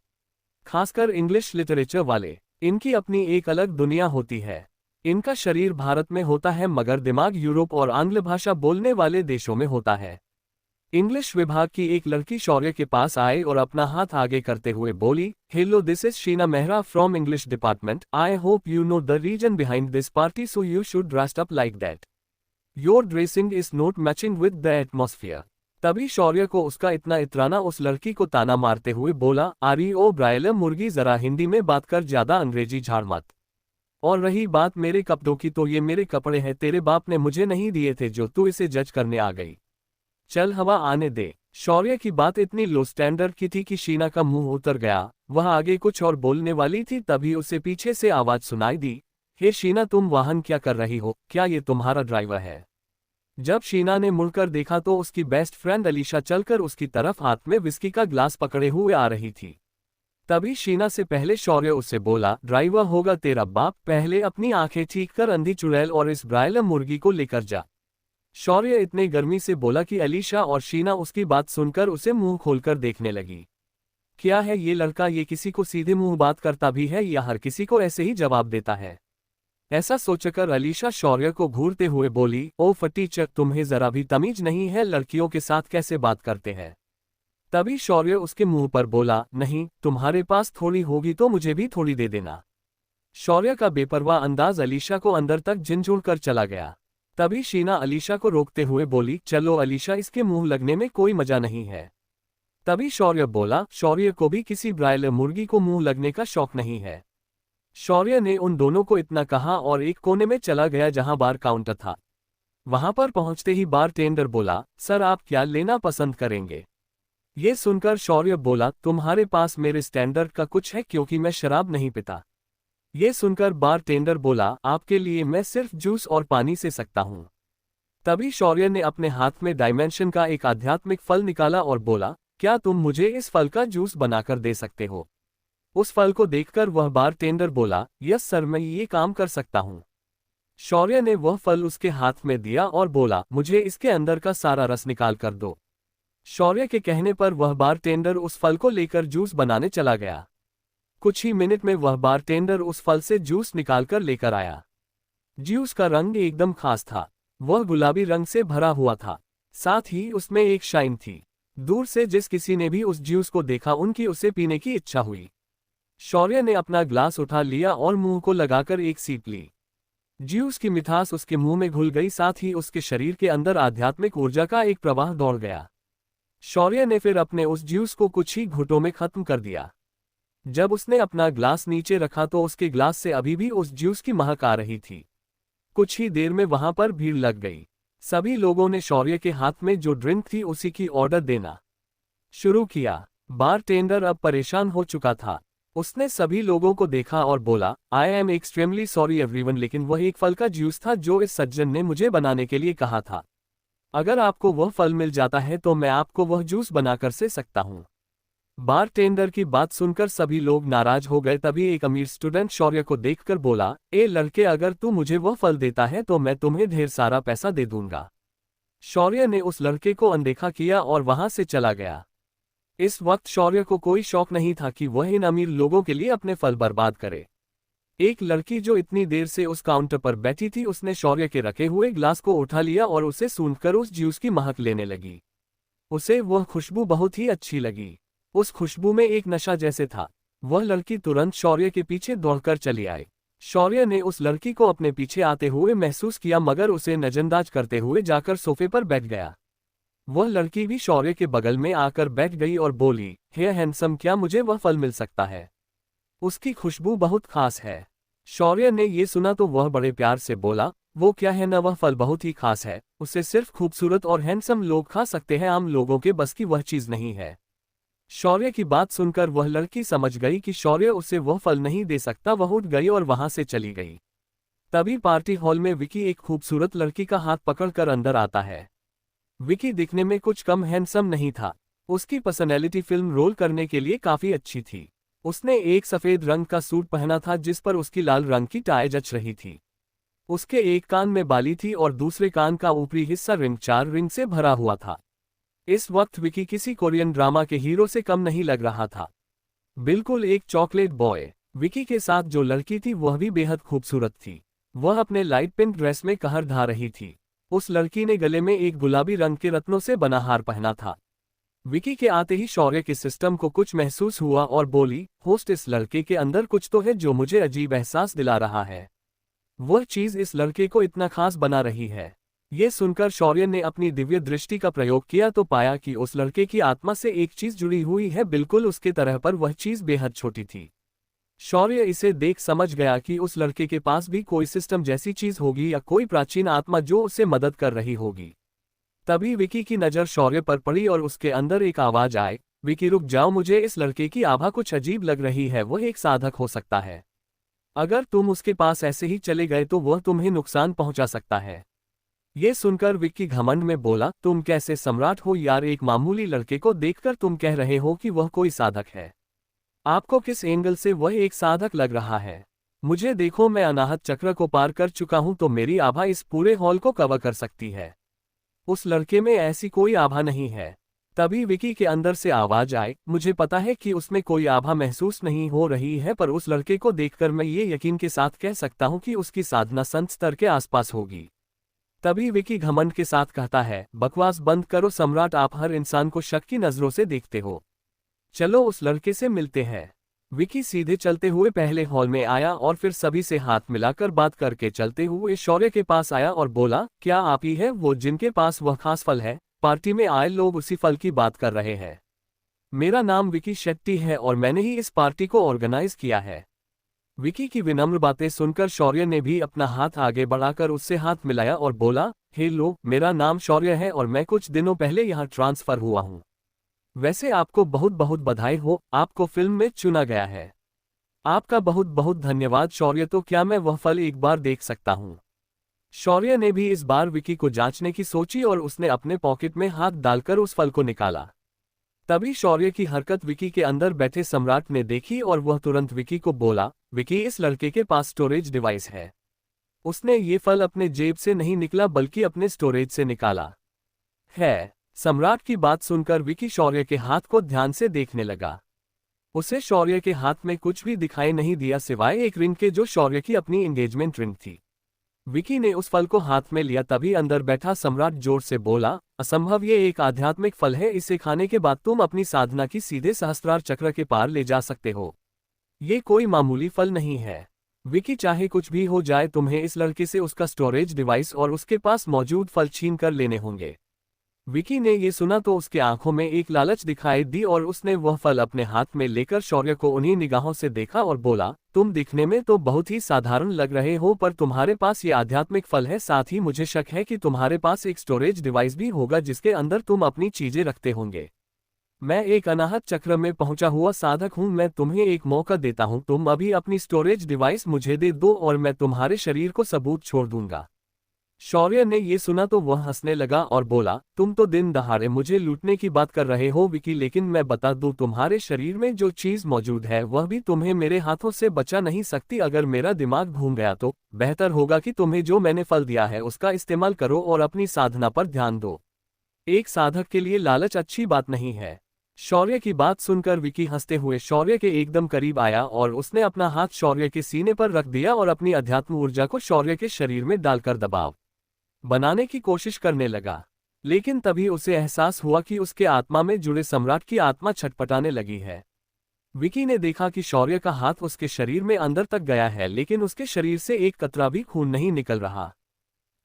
खासकर इंग्लिश लिटरेचर वाले। इनकी अपनी एक अलग दुनिया होती है। इनका शरीर भारत में होता है मगर दिमाग यूरोप और आंग्ल भाषा बोलने वाले देशों में होता है। इंग्लिश विभाग की एक लड़की शौर्य के पास आए और अपना हाथ आगे करते हुए बोली, hello, this is Sheena Mehra from English department. I hope you know the reason behind this party so you should dress up like that. Your dressing is not matching with the atmosphere. तभी शौर्य को उसका इतना इतराना उस लड़की को ताना मारते हुए बोला, आरी ओ ब्रायलर मुर्गी, जरा हिंदी में बात कर, ज्यादा अंग्रेजी झाड़ मत। और रही बात मेरे कपड़ों की तो ये मेरे कपड़े हैं, तेरे बाप ने मुझे नहीं दिए थे जो तू इसे जज करने आ गई। चल हवा आने दे। शौर्य की बात इतनी लो स्टैंडर्ड की थी कि शीना का मुंह उतर गया। वह आगे कुछ और बोलने वाली थी तभी उसे पीछे से आवाज सुनाई दी, हे शीना, तुम वाहन क्या कर रही हो? क्या ये तुम्हारा ड्राइवर है? जब शीना ने मुड़कर देखा तो उसकी बेस्ट फ्रेंड अलीशा चलकर उसकी तरफ हाथ में विस्की का ग्लास पकड़े हुए आ रही थी। तभी शीना से पहले शौर्य उससे बोला, ड्राइवर होगा तेरा बाप, पहले अपनी आंखें ठीक कर, अंधी चुड़ैल, और इस ब्रायलर मुर्गी को लेकर जा। शौर्य इतने गर्मी से बोला कि अलीशा और शीना उसकी बात सुनकर उसे मुंह खोलकर देखने लगी। क्या है ये लड़का, ये किसी को सीधे मुंह बात करता भी है या हर किसी को ऐसे ही जवाब देता है? ऐसा सोचकर अलीशा शौर्य को घूरते हुए बोली, ओ फटीचक, तुम्हें जरा भी तमीज नहीं है, लड़कियों के साथ कैसे बात करते हैं? तभी शौर्य उसके मुंह पर बोला, नहीं, तुम्हारे पास थोड़ी होगी तो मुझे भी थोड़ी दे देना। शौर्य का बेपरवाह अंदाज अलीशा को अंदर तक झिंझोड़ कर चला गया। तभी शीना अलीशा को रोकते हुए बोली, चलो अलीशा, इसके मुंह लगने में कोई मजा नहीं है। तभी शौर्य बोला, शौर्य को भी किसी ब्रायलर मुर्गी को मुंह लगने का शौक नहीं है। शौर्य ने उन दोनों को इतना कहा और एक कोने में चला गया जहां बार काउंटर था। वहां पर पहुंचते ही बार टेंडर बोला, सर आप क्या लेना पसंद करेंगे? ये सुनकर शौर्य बोला, तुम्हारे पास मेरे स्टैंडर्ड का कुछ है, क्योंकि मैं शराब नहीं पीता। ये सुनकर बारटेंडर बोला, आपके लिए मैं सिर्फ जूस और पानी से सकता हूँ। तभी शौर्य ने अपने हाथ में डायमेंशन का एक आध्यात्मिक फल निकाला और बोला, क्या तुम मुझे इस फल का जूस बनाकर दे सकते हो? उस फल को देखकर वह बारटेंडर बोला, यस सर, मैं ये काम कर सकता हूँ। शौर्य ने वह फल उसके हाथ में दिया और बोला, मुझे इसके अंदर का सारा रस निकाल कर दो। शौर्य के कहने पर वह बारटेंडर उस फल को लेकर जूस बनाने चला गया। कुछ ही मिनट में वह बारटेंडर उस फल से जूस निकालकर लेकर आया। जूस का रंग एकदम खास था। वह गुलाबी रंग से भरा हुआ था, साथ ही उसमें एक शाइन थी। दूर से जिस किसी ने भी उस जूस को देखा उनकी उसे पीने की इच्छा हुई। शौर्य ने अपना ग्लास उठा लिया और मुंह को लगाकर एक सीप ली। जूस की मिठास उसके मुंह में घुल गई, साथ ही उसके शरीर के अंदर आध्यात्मिक ऊर्जा का एक प्रवाह दौड़ गया। शौर्य ने फिर अपने उस जूस को कुछ ही घुटों में खत्म कर दिया। जब उसने अपना ग्लास नीचे रखा तो उसके ग्लास से अभी भी उस जूस की महक आ रही थी। कुछ ही देर में वहां पर भीड़ लग गई। सभी लोगों ने शौर्य के हाथ में जो ड्रिंक थी उसी की ऑर्डर देना शुरू किया। बारटेंडर अब परेशान हो चुका था। उसने सभी लोगों को देखा और बोला, I am extremely sorry everyone, लेकिन वह एक फल का जूस था जो इस सज्जन ने मुझे बनाने के लिए कहा था। अगर आपको वह फल मिल जाता है तो मैं आपको वह जूस बनाकर से सकता हूँ। बारटेंडर की बात सुनकर सभी लोग नाराज हो गए। तभी एक अमीर स्टूडेंट शौर्य को देखकर बोला, ए लड़के, अगर तू मुझे वह फल देता है तो मैं तुम्हें ढेर सारा पैसा दे दूंगा। शौर्य ने उस लड़के को अनदेखा किया और वहां से चला गया। इस वक्त शौर्य को कोई शौक नहीं था कि वह इन अमीर लोगों के लिए अपने फल बर्बाद करे। एक लड़की जो इतनी देर से उस काउंटर पर बैठी थी, उसने शौर्य के रखे हुए ग्लास को उठा लिया और उसे सूंघकर उस जूस की महक लेने लगी। उसे वह खुशबू बहुत ही अच्छी लगी। उस खुशबू में एक नशा जैसे था। वह लड़की तुरंत शौर्य के पीछे दौड़कर चली आई। शौर्य ने उस लड़की को अपने पीछे आते हुए महसूस किया, मगर उसे नजरअंदाज करते हुए जाकर सोफे पर बैठ गया। वह लड़की भी शौर्य के बगल में आकर बैठ गई और बोली, हे हैंडसम, क्या मुझे वह फल मिल सकता है? उसकी खुशबू बहुत खास है। शौर्य ने ये सुना तो वह बड़े प्यार से बोला, वो क्या है ना, वह फल बहुत ही खास है। उसे सिर्फ खूबसूरत और हैंडसम लोग खा सकते हैं, आम लोगों के बस की वह चीज नहीं है। शौर्य की बात सुनकर वह लड़की समझ गई कि शौर्य उसे वह फल नहीं दे सकता। वह उठ गई और वहां से चली गई। तभी पार्टी हॉल में विकी एक खूबसूरत लड़की का हाथ पकड़कर अंदर आता है। विकी दिखने में कुछ कम हैंडसम नहीं था। उसकी पर्सनैलिटी फिल्म रोल करने के लिए काफी अच्छी थी। उसने एक सफेद रंग का सूट पहना था जिस पर उसकी लाल रंग की टाई जच रही थी। उसके एक कान में बाली थी और दूसरे कान का ऊपरी हिस्सा चार रिंग से भरा हुआ था। इस वक्त विकी किसी कोरियन ड्रामा के हीरो से कम नहीं लग रहा था। बिल्कुल एक चॉकलेट बॉय। विकी के साथ जो लड़की थी वह भी बेहद खूबसूरत थी। वह अपने लाइट पिंक ड्रेस में कहर ढा रही थी। उस लड़की ने गले में एक गुलाबी रंग के रत्नों से बना हार पहना था। विकी के आते ही शौर्य के सिस्टम को कुछ महसूस हुआ और बोली, होस्ट, इस लड़के के अंदर कुछ तो है जो मुझे अजीब एहसास दिला रहा है। वह चीज इस लड़के को इतना खास बना रही है। ये सुनकर शौर्य ने अपनी दिव्य दृष्टि का प्रयोग किया तो पाया कि उस लड़के की आत्मा से एक चीज जुड़ी हुई है, बिल्कुल उसके तरह, पर वह चीज बेहद छोटी थी। शौर्य इसे देख समझ गया कि उस लड़के के पास भी कोई सिस्टम जैसी चीज होगी या कोई प्राचीन आत्मा जो उसे मदद कर रही होगी। तभी विकी की नजर शौर्य पर पड़ी और उसके अंदर एक आवाज आए, विकी रुक जाओ, मुझे इस लड़के की आभा कुछ अजीब लग रही है। वह एक साधक हो सकता है। अगर तुम उसके पास ऐसे ही चले गए तो वह तुम्हें नुकसान पहुंचा सकता है। ये सुनकर विक्की घमंड में बोला, तुम कैसे सम्राट हो यार, एक मामूली लड़के को देखकर तुम कह रहे हो कि वह कोई साधक है। आपको किस एंगल से वह एक साधक लग रहा है? मुझे देखो, मैं अनाहत चक्र को पार कर चुका हूं तो मेरी आभा इस पूरे हॉल को कवर कर सकती है। उस लड़के में ऐसी कोई आभा नहीं है। तभी विकी के अंदर से आवाज आई, मुझे पता है कि उसमें कोई आभा महसूस नहीं हो रही है, पर उस लड़के को देखकर मैं ये यकीन के साथ कह सकता हूं कि उसकी साधना संत स्तर के आसपास होगी। तभी विकी घमंड के साथ कहता है, बकवास बंद करो सम्राट, आप हर इंसान को शक की नजरों से देखते हो। चलो उस लड़के से मिलते हैं। विकी सीधे चलते हुए पहले हॉल में आया और फिर सभी से हाथ मिलाकर बात करके चलते हुए शौर्य के पास आया और बोला, क्या आप ही है वो जिनके पास वह खास फल है? पार्टी में आए लोग उसी फल की बात कर रहे हैं। मेरा नाम विकी शेट्टी है और मैंने ही इस पार्टी को ऑर्गेनाइज किया है। विकी की विनम्र बातें सुनकर शौर्य ने भी अपना हाथ आगे बढ़ाकर उससे हाथ मिलाया और बोला, हे लो, मेरा नाम शौर्य है और मैं कुछ दिनों पहले यहाँ ट्रांसफर हुआ हूँ। वैसे आपको बहुत बहुत बधाई हो, आपको फिल्म में चुना गया है। आपका बहुत बहुत धन्यवाद शौर्य। तो क्या मैं वह फल एक बार देख सकता हूँ? शौर्य ने भी इस बार विकी को जांचने की सोची और उसने अपने पॉकेट में हाथ डालकर उस फल को निकाला। तभी शौर्य की हरकत विकी के अंदर बैठे सम्राट ने देखी और वह तुरंत विकी को बोला, विकी, इस लड़के के पास स्टोरेज डिवाइस है। उसने ये फल अपने जेब से नहीं निकला बल्कि अपने स्टोरेज से निकाला है। सम्राट की बात सुनकर विकी शौर्य के हाथ को ध्यान से देखने लगा। उसे शौर्य के हाथ में कुछ भी दिखाई नहीं दिया सिवाय एक रिंग के, जो शौर्य की अपनी एंगेजमेंट रिंग थी। विकी ने उस फल को हाथ में लिया तभी अंदर बैठा सम्राट जोर से बोला, असंभव, ये एक आध्यात्मिक फल है। इसे खाने के बाद तुम अपनी साधना की सीधे सहस्त्रार चक्र के पार ले जा सकते हो। ये कोई मामूली फल नहीं है। विकी, चाहे कुछ भी हो जाए तुम्हें इस लड़के से उसका स्टोरेज डिवाइस और उसके पास मौजूद फल छीन कर लेने होंगे। विकी ने ये सुना तो उसके आंखों में एक लालच दिखाई दी और उसने वह फल अपने हाथ में लेकर शौर्य को उन्हीं निगाहों से देखा और बोला, तुम दिखने में तो बहुत ही साधारण लग रहे हो, पर तुम्हारे पास ये आध्यात्मिक फल है। साथ ही मुझे शक है कि तुम्हारे पास एक स्टोरेज डिवाइस भी होगा जिसके अंदर तुम अपनी चीजें रखते होंगे। मैं एक अनाहत चक्र में पहुंचा हुआ साधक हूं। मैं तुम्हें एक मौका देता हूं, तुम अभी अपनी स्टोरेज डिवाइस मुझे दे दो और मैं तुम्हारे शरीर को सबूत छोड़ दूंगा। शौर्य ने ये सुना तो वह हंसने लगा और बोला, तुम तो दिन दहाड़े मुझे लूटने की बात कर रहे हो विकी, लेकिन मैं बता दूं, तुम्हारे शरीर में जो चीज मौजूद है वह भी तुम्हें मेरे हाथों से बचा नहीं सकती। अगर मेरा दिमाग घूम गया तो बेहतर होगा कि तुम्हें जो मैंने फल दिया है उसका इस्तेमाल करो और अपनी साधना पर ध्यान दो। एक साधक के लिए लालच अच्छी बात नहीं है। शौर्य की बात सुनकर विकी हंसते हुए शौर्य के एकदम करीब आया और उसने अपना हाथ शौर्य के सीने पर रख दिया और अपनी अध्यात्म ऊर्जा को शौर्य के शरीर में डालकर दबाव बनाने की कोशिश करने लगा। लेकिन तभी उसे एहसास हुआ कि उसके आत्मा में जुड़े सम्राट की आत्मा छटपटाने लगी है। विकी ने देखा कि शौर्य का हाथ उसके शरीर में अंदर तक गया है लेकिन उसके शरीर से एक कतरा भी खून नहीं निकल रहा।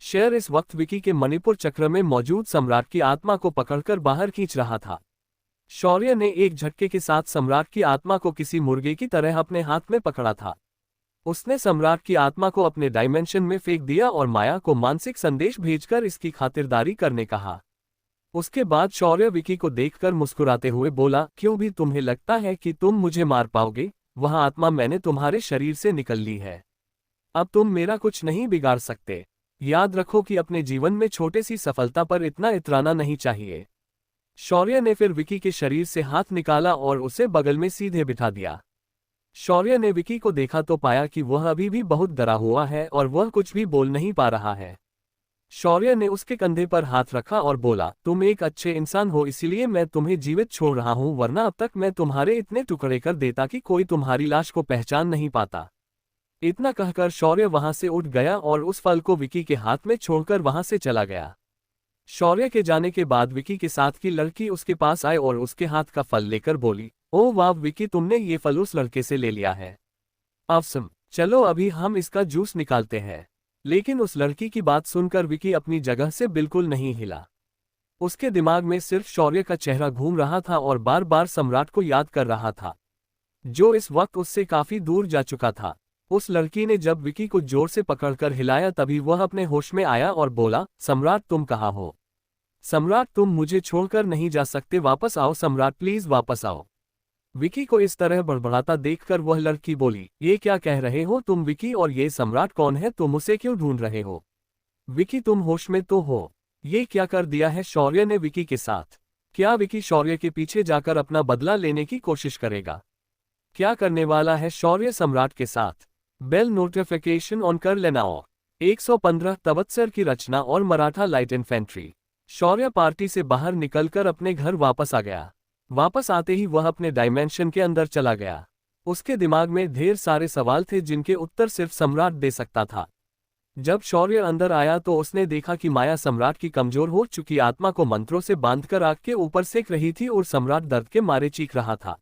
शेर इस वक्त विकी के मणिपुर चक्र में मौजूद सम्राट की आत्मा को पकड़कर बाहर खींच रहा था। शौर्य ने एक झटके के साथ सम्राट की आत्मा को किसी मुर्गे की तरह अपने हाथ में पकड़ा था। उसने सम्राट की आत्मा को अपने डायमेंशन में फेंक दिया और माया को मानसिक संदेश भेजकर इसकी खातिरदारी करने कहा। उसके बाद शौर्य विकी को देखकर मुस्कुराते हुए बोला, क्यों भी तुम्हें लगता है कि तुम मुझे मार पाओगे? वह आत्मा मैंने तुम्हारे शरीर से निकल ली है। अब तुम मेरा कुछ नहीं बिगाड़ सकते। याद रखो कि अपने जीवन में छोटी सी सफलता पर इतना इतराना नहीं चाहिए। शौर्य ने फिर विकी के शरीर से हाथ निकाला और उसे बगल में सीधे बिठा दिया। शौर्य ने विकी को देखा तो पाया कि वह अभी भी बहुत डरा हुआ है और वह कुछ भी बोल नहीं पा रहा है। शौर्य ने उसके कंधे पर हाथ रखा और बोला, तुम एक अच्छे इंसान हो इसीलिए मैं तुम्हें जीवित छोड़ रहा हूं, वरना अब तक मैं तुम्हारे इतने टुकड़े कर देता कि कोई तुम्हारी लाश को पहचान नहीं पाता। इतना कहकर शौर्य वहां से उठ गया और उस फल को विकी के हाथ में छोड़कर वहां से चला गया। शौर्य के जाने के बाद विकी के साथ की लड़की उसके पास आई और उसके हाथ का फल लेकर बोली, ओह वाह विकी, तुमने ये फल उस लड़के से ले लिया है। ऑसम, चलो अभी हम इसका जूस निकालते हैं। लेकिन उस लड़की की बात सुनकर विकी अपनी जगह से बिल्कुल नहीं हिला। उसके दिमाग में सिर्फ शौर्य का चेहरा घूम रहा था और बार बार सम्राट को याद कर रहा था, जो इस वक्त उससे काफी दूर जा चुका था। उस लड़की ने जब विकी को जोर से पकड़कर हिलाया तभी वह अपने होश में आया और बोला, सम्राट तुम कहाँ हो? सम्राट तुम मुझे छोड़कर नहीं जा सकते, वापस आओ सम्राट, प्लीज वापस आओ। विकी को इस तरह बड़बड़ाता देखकर वह लड़की बोली, ये क्या कह रहे हो तुम विकी, और ये सम्राट कौन है? तुम उसे क्यों ढूंढ रहे हो? विकी तुम होश में तो हो? ये क्या कर दिया है शौर्य ने विकी के साथ? क्या विकी शौर्य के पीछे जाकर अपना बदला लेने की कोशिश करेगा? क्या करने वाला है शौर्य सम्राट के साथ? बेल नोटिफिकेशन ऑन कर लेना। 115 तवत्सर की रचना और मराठा लाइट इन्फेंट्री। शौर्य पार्टी से बाहर निकलकर अपने घर वापस आ गया। वापस आते ही वह अपने डायमेंशन के अंदर चला गया। उसके दिमाग में ढेर सारे सवाल थे जिनके उत्तर सिर्फ सम्राट दे सकता था। जब शौर्य अंदर आया तो उसने देखा कि माया सम्राट की कमजोर हो चुकी आत्मा को मंत्रों से बांधकर आग के ऊपर सेक रही थी और सम्राट दर्द के मारे चीख रहा था।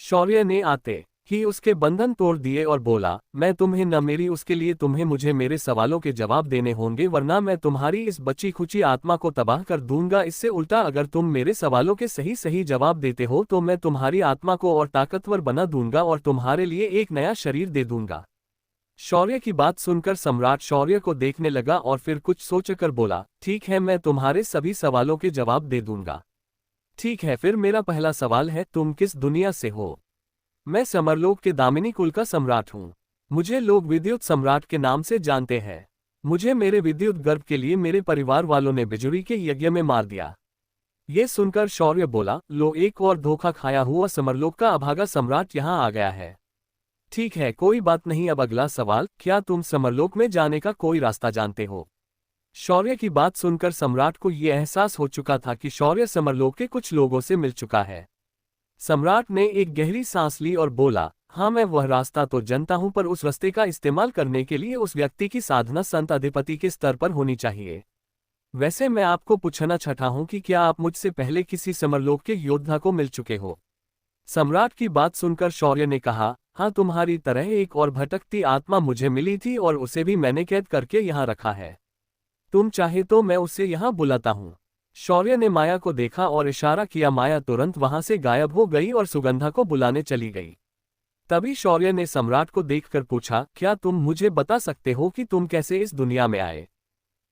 शौर्य ने आते ही उसके बंधन तोड़ दिए और बोला, मैं तुम्हें न मेरी उसके लिए तुम्हें मुझे मेरे सवालों के जवाब देने होंगे, वरना मैं तुम्हारी इस बची खुची आत्मा को तबाह कर दूंगा। इससे उल्टा अगर तुम मेरे सवालों के सही सही जवाब देते हो तो मैं तुम्हारी आत्मा को और ताकतवर बना दूंगा और तुम्हारे लिए एक नया शरीर दे दूंगा। शौर्य की बात सुनकर सम्राट शौर्य को देखने लगा और फिर कुछ सोचकर बोला, ठीक है, मैं तुम्हारे सभी सवालों के जवाब दे दूंगा। ठीक है, फिर मेरा पहला सवाल है, तुम किस दुनिया से हो? मैं समरलोक के दामिनी कुल का सम्राट हूँ। मुझे लोग विद्युत सम्राट के नाम से जानते हैं। मुझे मेरे विद्युत गर्व के लिए मेरे परिवार वालों ने बिजुली के यज्ञ में मार दिया। ये सुनकर शौर्य बोला, लो, एक और धोखा खाया हुआ समरलोक का अभागा सम्राट यहाँ आ गया है। ठीक है, कोई बात नहीं। अब अगला सवाल, क्या तुम समरलोक में जाने का कोई रास्ता जानते हो? शौर्य की बात सुनकर सम्राट को ये एहसास हो चुका था कि शौर्य समरलोक के कुछ लोगों से मिल चुका है। सम्राट ने एक गहरी सांस ली और बोला, हाँ, मैं वह रास्ता तो जानता हूं, पर उस रास्ते का इस्तेमाल करने के लिए उस व्यक्ति की साधना संत अधिपति के स्तर पर होनी चाहिए। वैसे मैं आपको पूछना चाहता हूं कि क्या आप मुझसे पहले किसी समरलोक के योद्धा को मिल चुके हो? सम्राट की बात सुनकर शौर्य ने कहा, हाँ, तुम्हारी तरह एक और भटकती आत्मा मुझे मिली थी और उसे भी मैंने कैद करके यहाँ रखा है। तुम चाहे तो मैं उसे यहाँ बुलाता हूँ। शौर्य ने माया को देखा और इशारा किया। माया तुरंत वहां से गायब हो गई और सुगंधा को बुलाने चली गई। तभी शौर्य ने सम्राट को देखकर पूछा, क्या तुम मुझे बता सकते हो कि तुम कैसे इस दुनिया में आए?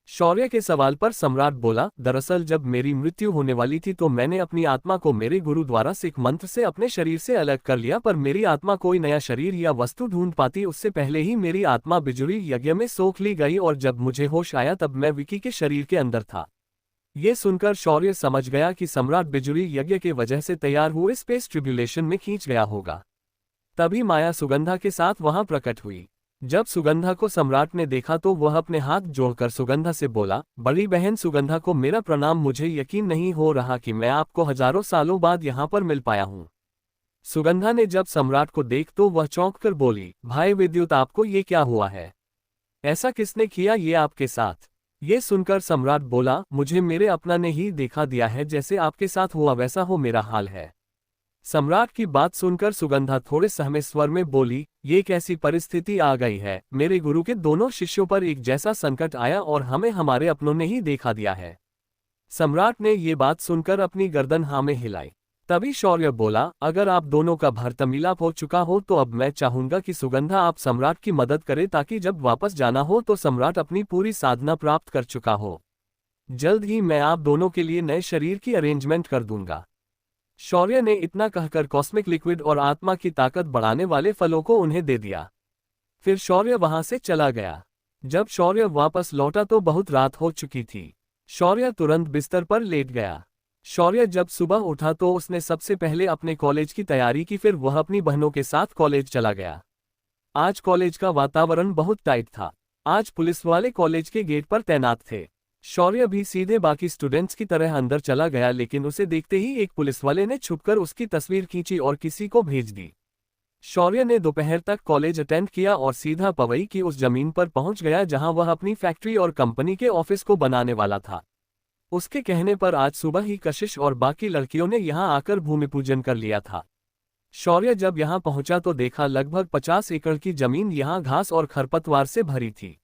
शौर्य के सवाल पर सम्राट बोला, दरअसल जब मेरी मृत्यु होने वाली थी तो मैंने अपनी आत्मा को मेरे गुरु द्वारा सिख मंत्र से अपने शरीर से अलग कर लिया, पर मेरी आत्मा कोई नया शरीर या वस्तु ढूंढ पाती उससे पहले ही मेरी आत्मा बिजुली यज्ञ में सोख ली गई और जब मुझे होश आया तब मैं विकी के शरीर के अंदर था। ये सुनकर शौर्य समझ गया कि सम्राट बिजुली यज्ञ के वजह से तैयार हुए स्पेस ट्रिब्यूलेशन में खींच गया होगा। तभी माया सुगंधा के साथ वहां प्रकट हुई। जब सुगंधा को सम्राट ने देखा तो वह अपने हाथ जोड़कर सुगंधा से बोला, बड़ी बहन सुगंधा को मेरा प्रणाम। मुझे यकीन नहीं हो रहा कि मैं आपको हजारों सालों बाद यहाँ पर मिल पाया हूँ। सुगंधा ने जब सम्राट को देख तो वह चौंक कर बोली, भाई विद्युत, आपको ये क्या हुआ है? ऐसा किसने किया ये आपके साथ? ये सुनकर सम्राट बोला, मुझे मेरे अपना ने ही देखा दिया है, जैसे आपके साथ हुआ वैसा हो मेरा हाल है। सम्राट की बात सुनकर सुगंधा थोड़े सहमे स्वर में बोली, ये कैसी परिस्थिति आ गई है? मेरे गुरु के दोनों शिष्यों पर एक जैसा संकट आया और हमें हमारे अपनों ने ही देखा दिया है। सम्राट ने ये बात सुनकर अपनी गर्दन हाँ में हिलाई। तभी शौर्य बोला, अगर आप दोनों का भरतमिलाप हो चुका हो तो अब मैं चाहूंगा कि सुगंधा आप सम्राट की मदद करे, ताकि जब वापस जाना हो तो सम्राट अपनी पूरी साधना प्राप्त कर चुका हो। जल्द ही मैं आप दोनों के लिए नए शरीर की अरेंजमेंट कर दूंगा। शौर्य ने इतना कहकर कॉस्मिक लिक्विड और आत्मा की ताकत बढ़ाने वाले फलों को उन्हें दे दिया। फिर शौर्य वहां से चला गया। जब शौर्य वापस लौटा तो बहुत रात हो चुकी थी। शौर्य तुरंत बिस्तर पर लेट गया। शौर्य जब सुबह उठा तो उसने सबसे पहले अपने कॉलेज की तैयारी की, फिर वह अपनी बहनों के साथ कॉलेज चला गया। आज कॉलेज का वातावरण बहुत टाइट था। आज पुलिस वाले कॉलेज के गेट पर तैनात थे। शौर्य भी सीधे बाकी स्टूडेंट्स की तरह अंदर चला गया, लेकिन उसे देखते ही एक पुलिस वाले ने छुपकर उसकी तस्वीर खींची और किसी को भेज दी। शौर्य ने दोपहर तक कॉलेज अटेंड किया और सीधा पवई की उस जमीन पर पहुंच गया जहां वह अपनी फैक्ट्री और कंपनी के ऑफिस को बनाने वाला था। उसके कहने पर आज सुबह ही कशिश और बाकी लड़कियों ने यहां आकर भूमि पूजन कर लिया था। शौर्य जब यहां पहुंचा तो देखा लगभग 50 एकड़ की जमीन यहां घास और खरपतवार से भरी थी।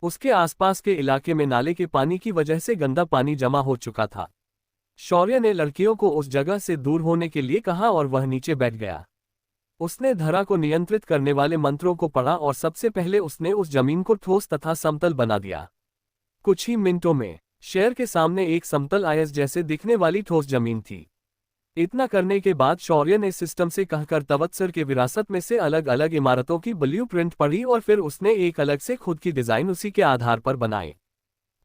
उसके आसपास के इलाके में नाले के पानी की वजह से गंदा पानी जमा हो चुका था। शौर्य ने लड़कियों को उस जगह से दूर होने के लिए कहा और वह नीचे बैठ गया। उसने धरा को नियंत्रित करने वाले मंत्रों को पढ़ा और सबसे पहले उसने उस जमीन को ठोस तथा समतल बना दिया। कुछ ही मिनटों में शहर के सामने एक समतल आयस जैसे दिखने वाली ठोस जमीन थी। इतना करने के बाद शौर्य ने सिस्टम से कहकर तवत्सर के विरासत में से अलग अलग इमारतों की ब्लूप्रिंट पढ़ी और फिर उसने एक अलग से खुद की डिजाइन उसी के आधार पर बनाए।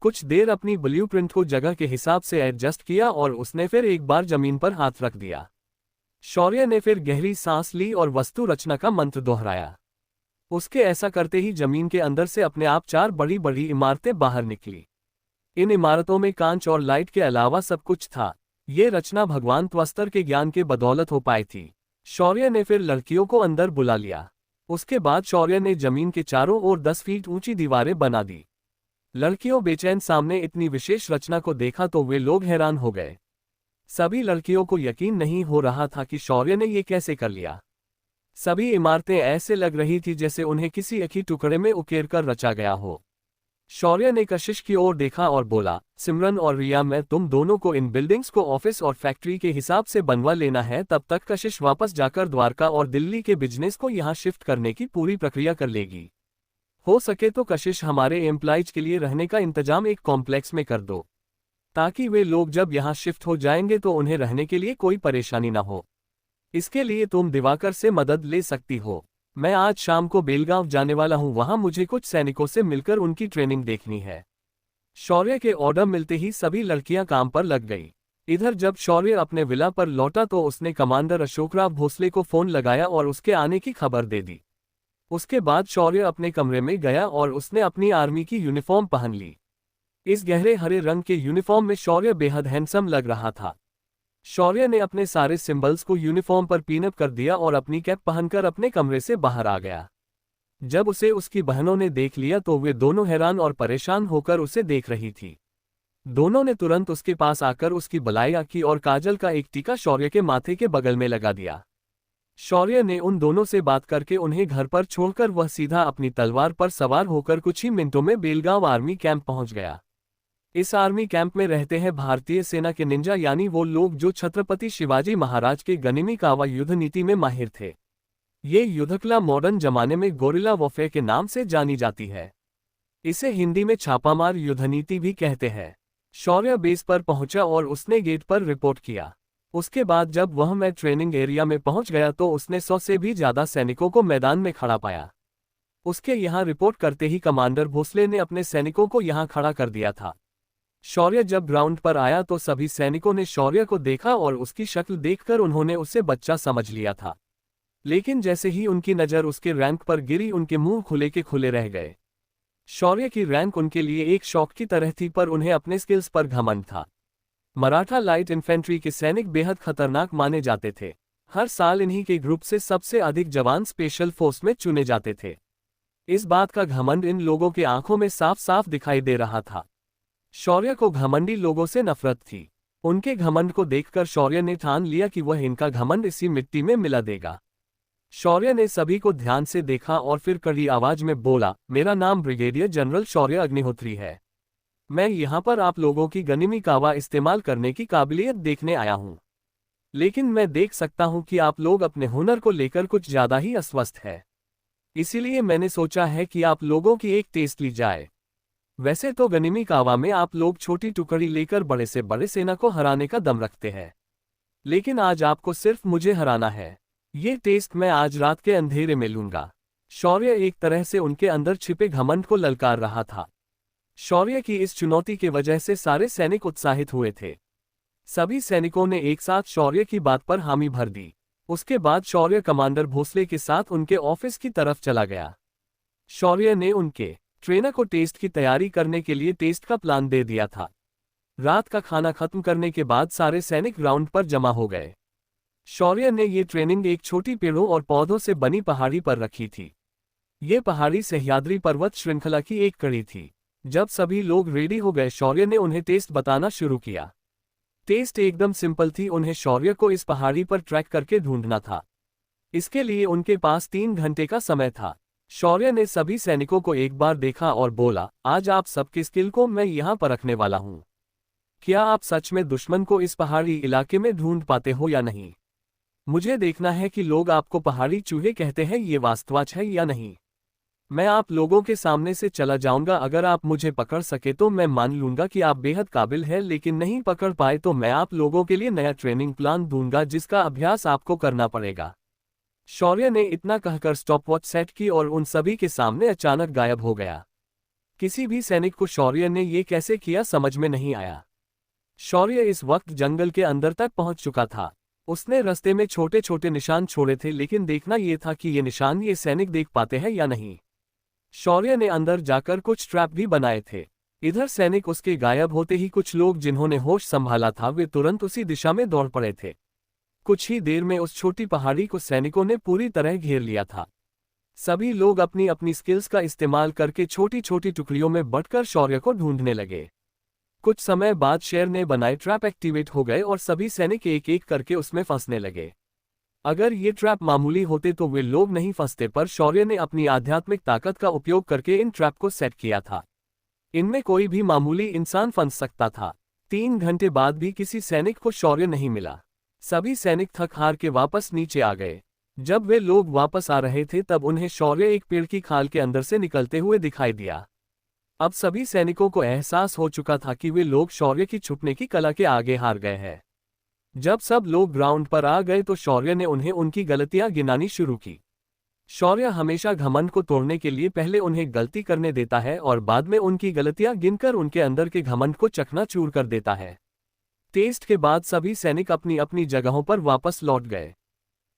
कुछ देर अपनी ब्लूप्रिंट को जगह के हिसाब से एडजस्ट किया और उसने फिर एक बार जमीन पर हाथ रख दिया। शौर्य ने फिर गहरी सांस ली और वस्तु रचना का मंत्र दोहराया। उसके ऐसा करते ही जमीन के अंदर से अपने आप 4 बड़ी बड़ी इमारतें बाहर निकली। इन इमारतों में कांच और लाइट के अलावा सब कुछ था। ये रचना भगवान त्वस्तर के ज्ञान के बदौलत हो पाई थी। शौर्य ने फिर लड़कियों को अंदर बुला लिया। उसके बाद शौर्य ने जमीन के चारों ओर 10 फीट ऊंची दीवारें बना दी। लड़कियों बेचैन सामने इतनी विशेष रचना को देखा तो वे लोग हैरान हो गए। सभी लड़कियों को यकीन नहीं हो रहा था कि शौर्य ने ये कैसे कर लिया। सभी इमारतें ऐसे लग रही थी जैसे उन्हें किसी एक ही टुकड़े में उकेर कर रचा गया हो। शौर्य ने कशिश की ओर देखा और बोला, सिमरन और रिया, मैं तुम दोनों को इन बिल्डिंग्स को ऑफिस और फैक्ट्री के हिसाब से बनवा लेना है। तब तक कशिश वापस जाकर द्वारका और दिल्ली के बिजनेस को यहाँ शिफ्ट करने की पूरी प्रक्रिया कर लेगी। हो सके तो कशिश हमारे एम्प्लॉइज के लिए रहने का इंतजाम एक कॉम्प्लेक्स में कर दो, ताकि वे लोग जब यहाँ शिफ्ट हो जाएंगे तो उन्हें रहने के लिए कोई परेशानी न हो। इसके लिए तुम दिवाकर से मदद ले सकती हो। मैं आज शाम को बेलगांव जाने वाला हूं, वहां मुझे कुछ सैनिकों से मिलकर उनकी ट्रेनिंग देखनी है। शौर्य के ऑर्डर मिलते ही सभी लड़कियां काम पर लग गई। इधर जब शौर्य अपने विला पर लौटा तो उसने कमांडर अशोकराव भोसले को फोन लगाया और उसके आने की खबर दे दी। उसके बाद शौर्य अपने कमरे में गया और उसने अपनी आर्मी की यूनिफॉर्म पहन ली। इस गहरे हरे रंग के यूनिफॉर्म में शौर्य बेहद हैंडसम लग रहा था। शौर्य ने अपने सारे सिंबल्स को यूनिफॉर्म पर पिनअप कर दिया और अपनी कैप पहनकर अपने कमरे से बाहर आ गया। जब उसे उसकी बहनों ने देख लिया तो वे दोनों हैरान और परेशान होकर उसे देख रही थी। दोनों ने तुरंत उसके पास आकर उसकी बलाया की और काजल का एक टीका शौर्य के माथे के बगल में लगा दिया। शौर्य ने उन दोनों से बात करके उन्हें घर पर छोड़कर वह सीधा अपनी तलवार पर सवार होकर कुछ ही मिनटों में बेलगांव आर्मी कैंप पहुंच गया। इस आर्मी कैंप में रहते हैं भारतीय सेना के निंजा, यानी वो लोग जो छत्रपति शिवाजी महाराज के गनिमी कावा युद्ध नीति में माहिर थे। ये युद्धकला मॉडर्न जमाने में गोरिल्ला वॉरफेयर के नाम से जानी जाती है। इसे हिंदी में छापामार युद्धनीति भी कहते हैं। शौर्य बेस पर पहुंचा और उसने गेट पर रिपोर्ट किया। उसके बाद जब वह मैं ट्रेनिंग एरिया में पहुंच गया तो उसने 100 से भी ज्यादा सैनिकों को मैदान में खड़ा पाया। उसके यहाँ रिपोर्ट करते ही कमांडर भोसले ने अपने सैनिकों को यहाँ खड़ा कर दिया था। शौर्य जब ग्राउंड पर आया तो सभी सैनिकों ने शौर्य को देखा और उसकी शक्ल देखकर उन्होंने उसे बच्चा समझ लिया था। लेकिन जैसे ही उनकी नज़र उसके रैंक पर गिरी, उनके मुंह खुले के खुले रह गए। शौर्य की रैंक उनके लिए एक शौक की तरह थी, पर उन्हें अपने स्किल्स पर घमंड था। मराठा लाइट इन्फेंट्री के सैनिक बेहद खतरनाक माने जाते थे। हर साल इन्हीं के ग्रुप से सबसे अधिक जवान स्पेशल फोर्स में चुने जाते थे। इस बात का घमंड इन लोगों के आंखों में साफ साफ दिखाई दे रहा था। शौर्य को घमंडी लोगों से नफरत थी। उनके घमंड को देखकर शौर्य ने ठान लिया कि वह इनका घमंड इसी मिट्टी में मिला देगा। शौर्य ने सभी को ध्यान से देखा और फिर कड़ी आवाज में बोला, मेरा नाम ब्रिगेडियर जनरल शौर्य अग्निहोत्री है। मैं यहाँ पर आप लोगों की गनिमी कावा इस्तेमाल करने की काबिलियत देखने आया हूँ। लेकिन मैं देख सकता हूँ कि आप लोग अपने हुनर को लेकर कुछ ज्यादा ही अस्वस्थ है। इसीलिए मैंने सोचा है कि आप लोगों की एक टेस्ट ली जाए। वैसे तो गनिमी कावा में आप लोग छोटी टुकड़ी लेकर बड़े से बड़े सेना को हराने का दम रखते हैं, लेकिन आज आपको सिर्फ मुझे हराना है। ये टेस्ट मैं आज रात के अंधेरे में लूंगा। शौर्य एक तरह से उनके अंदर छिपे घमंड को ललकार रहा था। शौर्य की इस चुनौती की वजह से सारे सैनिक उत्साहित हुए थे। सभी सैनिकों ने एक साथ शौर्य की बात पर हामी भर दी। उसके बाद शौर्य कमांडर भोसले के साथ उनके ऑफिस की तरफ चला गया। शौर्य ने उनके ट्रेनर को टेस्ट की तैयारी करने के लिए टेस्ट का प्लान दे दिया था। रात का खाना खत्म करने के बाद सारे सैनिक ग्राउंड पर जमा हो गए। शौर्य ने ये ट्रेनिंग एक छोटी पेड़ों और पौधों से बनी पहाड़ी पर रखी थी। ये पहाड़ी सह्याद्री पर्वत श्रृंखला की एक कड़ी थी। जब सभी लोग रेडी हो गए, शौर्य ने उन्हें टेस्ट बताना शुरू किया। टेस्ट एकदम सिंपल थी। उन्हें शौर्य को इस पहाड़ी पर ट्रैक करके ढूंढना था। इसके लिए उनके पास 3 घंटे का समय था। शौर्य ने सभी सैनिकों को एक बार देखा और बोला, आज आप सबकी स्किल को मैं यहाँ परखने वाला हूँ। क्या आप सच में दुश्मन को इस पहाड़ी इलाके में ढूंढ पाते हो या नहीं? मुझे देखना है कि लोग आपको पहाड़ी चूहे कहते हैं ये वास्तवाच है या नहीं। मैं आप लोगों के सामने से चला जाऊंगा। अगर आप मुझे पकड़ सके तो मैं मान लूंगा कि आप बेहद काबिल हैं, लेकिन नहीं पकड़ पाए तो मैं आप लोगों के लिए नया ट्रेनिंग प्लान दूंगा जिसका अभ्यास आपको करना पड़ेगा। शौर्य ने इतना कहकर स्टॉपवॉच सेट की और उन सभी के सामने अचानक गायब हो गया। किसी भी सैनिक को शौर्य ने ये कैसे किया समझ में नहीं आया। शौर्य इस वक्त जंगल के अंदर तक पहुंच चुका था। उसने रास्ते में छोटे छोटे निशान छोड़े थे, लेकिन देखना यह था कि ये निशान ये सैनिक देख पाते हैं या नहीं। शौर्य ने अंदर जाकर कुछ ट्रैप भी बनाए थे। इधर सैनिक उसके गायब होते ही कुछ लोग जिन्होंने होश संभाला था वे तुरंत उसी दिशा में दौड़ पड़े थे। कुछ ही देर में उस छोटी पहाड़ी को सैनिकों ने पूरी तरह घेर लिया था। सभी लोग अपनी अपनी स्किल्स का इस्तेमाल करके छोटी छोटी टुकड़ियों में बंटकर शौर्य को ढूंढने लगे। कुछ समय बाद शेर ने बनाए ट्रैप एक्टिवेट हो गए और सभी सैनिक एक एक करके उसमें फंसने लगे। अगर ये ट्रैप मामूली होते तो वे लोग नहीं फंसते, पर शौर्य ने अपनी आध्यात्मिक ताकत का उपयोग करके इन ट्रैप को सेट किया था। इनमें कोई भी मामूली इंसान फंस सकता था। 3 घंटे बाद भी किसी सैनिक को शौर्य नहीं मिला। सभी सैनिक थक हार के वापस नीचे आ गए। जब वे लोग वापस आ रहे थे तब उन्हें शौर्य एक पेड़ की खाल के अंदर से निकलते हुए दिखाई दिया। अब सभी सैनिकों को एहसास हो चुका था कि वे लोग शौर्य की छुपने की कला के आगे हार गए हैं। जब सब लोग ग्राउंड पर आ गए तो शौर्य ने उन्हें उनकी गलतियां गिनानी शुरू की। शौर्य हमेशा घमंड को तोड़ने के लिए पहले उन्हें गलती करने देता है और बाद में उनकी गलतियां गिनकर उनके अंदर के घमंड को चकनाचूर कर देता है। टेस्ट के बाद सभी सैनिक अपनी अपनी जगहों पर वापस लौट गए।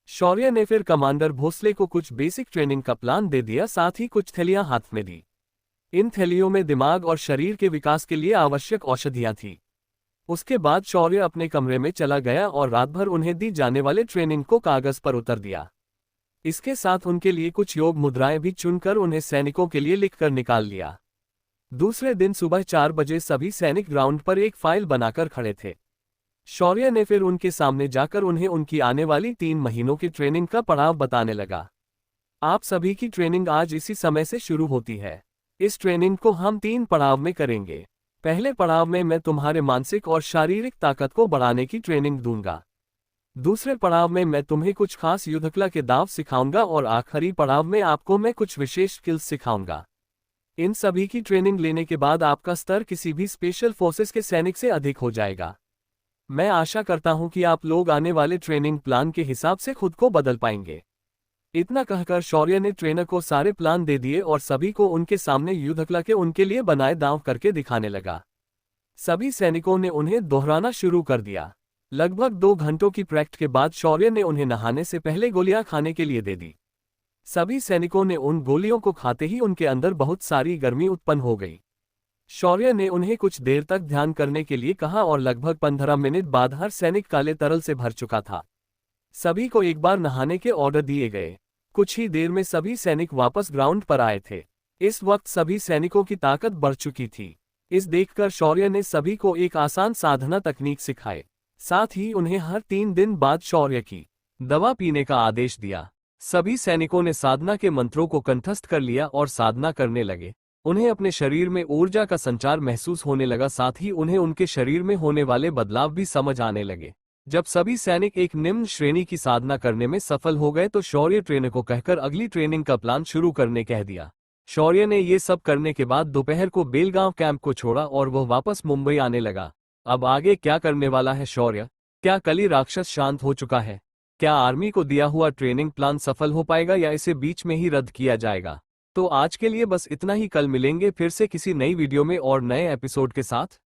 शौर्य ने फिर कमांडर भोसले को कुछ बेसिक ट्रेनिंग का प्लान दे दिया, साथ ही कुछ थैलियां हाथ में दी। इन थैलियों में दिमाग और शरीर के विकास के लिए आवश्यक औषधियां थीं। उसके बाद शौर्य अपने कमरे में चला गया और रात भर उन्हें दी जाने वाले ट्रेनिंग को कागज पर उतर दिया। इसके साथ उनके लिए कुछ योग मुद्राएं भी चुनकर उन्हें सैनिकों के लिए लिखकर निकाल लिया। दूसरे दिन सुबह 4 बजे सभी सैनिक ग्राउंड पर एक फाइल बनाकर खड़े थे। शौर्य ने फिर उनके सामने जाकर उन्हें उनकी आने वाली 3 महीनों की ट्रेनिंग का पड़ाव बताने लगा। आप सभी की ट्रेनिंग आज इसी समय से शुरू होती है। इस ट्रेनिंग को हम 3 पड़ाव में करेंगे। पहले पड़ाव में मैं तुम्हारे मानसिक और शारीरिक ताकत को बढ़ाने की ट्रेनिंग दूंगा। दूसरे पड़ाव में मैं तुम्हें कुछ खास युद्धकला के दांव सिखाऊंगा और आखिरी पड़ाव में आपको मैं कुछ विशेष स्किल्स सिखाऊंगा। इन सभी की ट्रेनिंग लेने के बाद आपका स्तर किसी भी स्पेशल फोर्सेस के सैनिक से अधिक हो जाएगा। मैं आशा करता हूं कि आप लोग आने वाले ट्रेनिंग प्लान के हिसाब से खुद को बदल पाएंगे। इतना कहकर शौर्य ने ट्रेनर को सारे प्लान दे दिए और सभी को उनके सामने युद्धकला के उनके लिए बनाए दांव करके दिखाने लगा। सभी सैनिकों ने उन्हें दोहराना शुरू कर दिया। लगभग 2 घंटों की प्रैक्टिस के बाद शौर्य ने उन्हें नहाने से पहले गोलियां खाने के लिए दे दी। सभी सैनिकों ने उन गोलियों को खाते ही उनके अंदर बहुत सारी गर्मी उत्पन्न हो गई। शौर्य ने उन्हें कुछ देर तक ध्यान करने के लिए कहा और लगभग 15 मिनट बाद हर सैनिक काले तरल से भर चुका था। सभी को एक बार नहाने के ऑर्डर दिए गए। कुछ ही देर में सभी सैनिक वापस ग्राउंड पर आए थे। इस वक्त सभी सैनिकों की ताकत बढ़ चुकी थी। इस देखकर शौर्य ने सभी को एक आसान साधना तकनीक सिखाए। साथ ही उन्हें हर 3 दिन बाद शौर्य की दवा पीने का आदेश दिया। सभी सैनिकों ने साधना के मंत्रों को कंठस्थ कर लिया और साधना करने लगे। उन्हें अपने शरीर में ऊर्जा का संचार महसूस होने लगा, साथ ही उन्हें उनके शरीर में होने वाले बदलाव भी समझ आने लगे। जब सभी सैनिक एक निम्न श्रेणी की साधना करने में सफल हो गए तो शौर्य ट्रेनर को कहकर अगली ट्रेनिंग का प्लान शुरू करने कह दिया। शौर्य ने ये सब करने के बाद दोपहर को बेलगांव कैंप को छोड़ा और वह वापस मुंबई आने लगा। अब आगे क्या करने वाला है शौर्य? क्या कली राक्षस शांत हो चुका है? क्या आर्मी को दिया हुआ ट्रेनिंग प्लान सफल हो पाएगा या इसे बीच में ही रद्द किया जाएगा? तो आज के लिए बस इतना ही। कल मिलेंगे फिर से किसी नई वीडियो में और नए एपिसोड के साथ।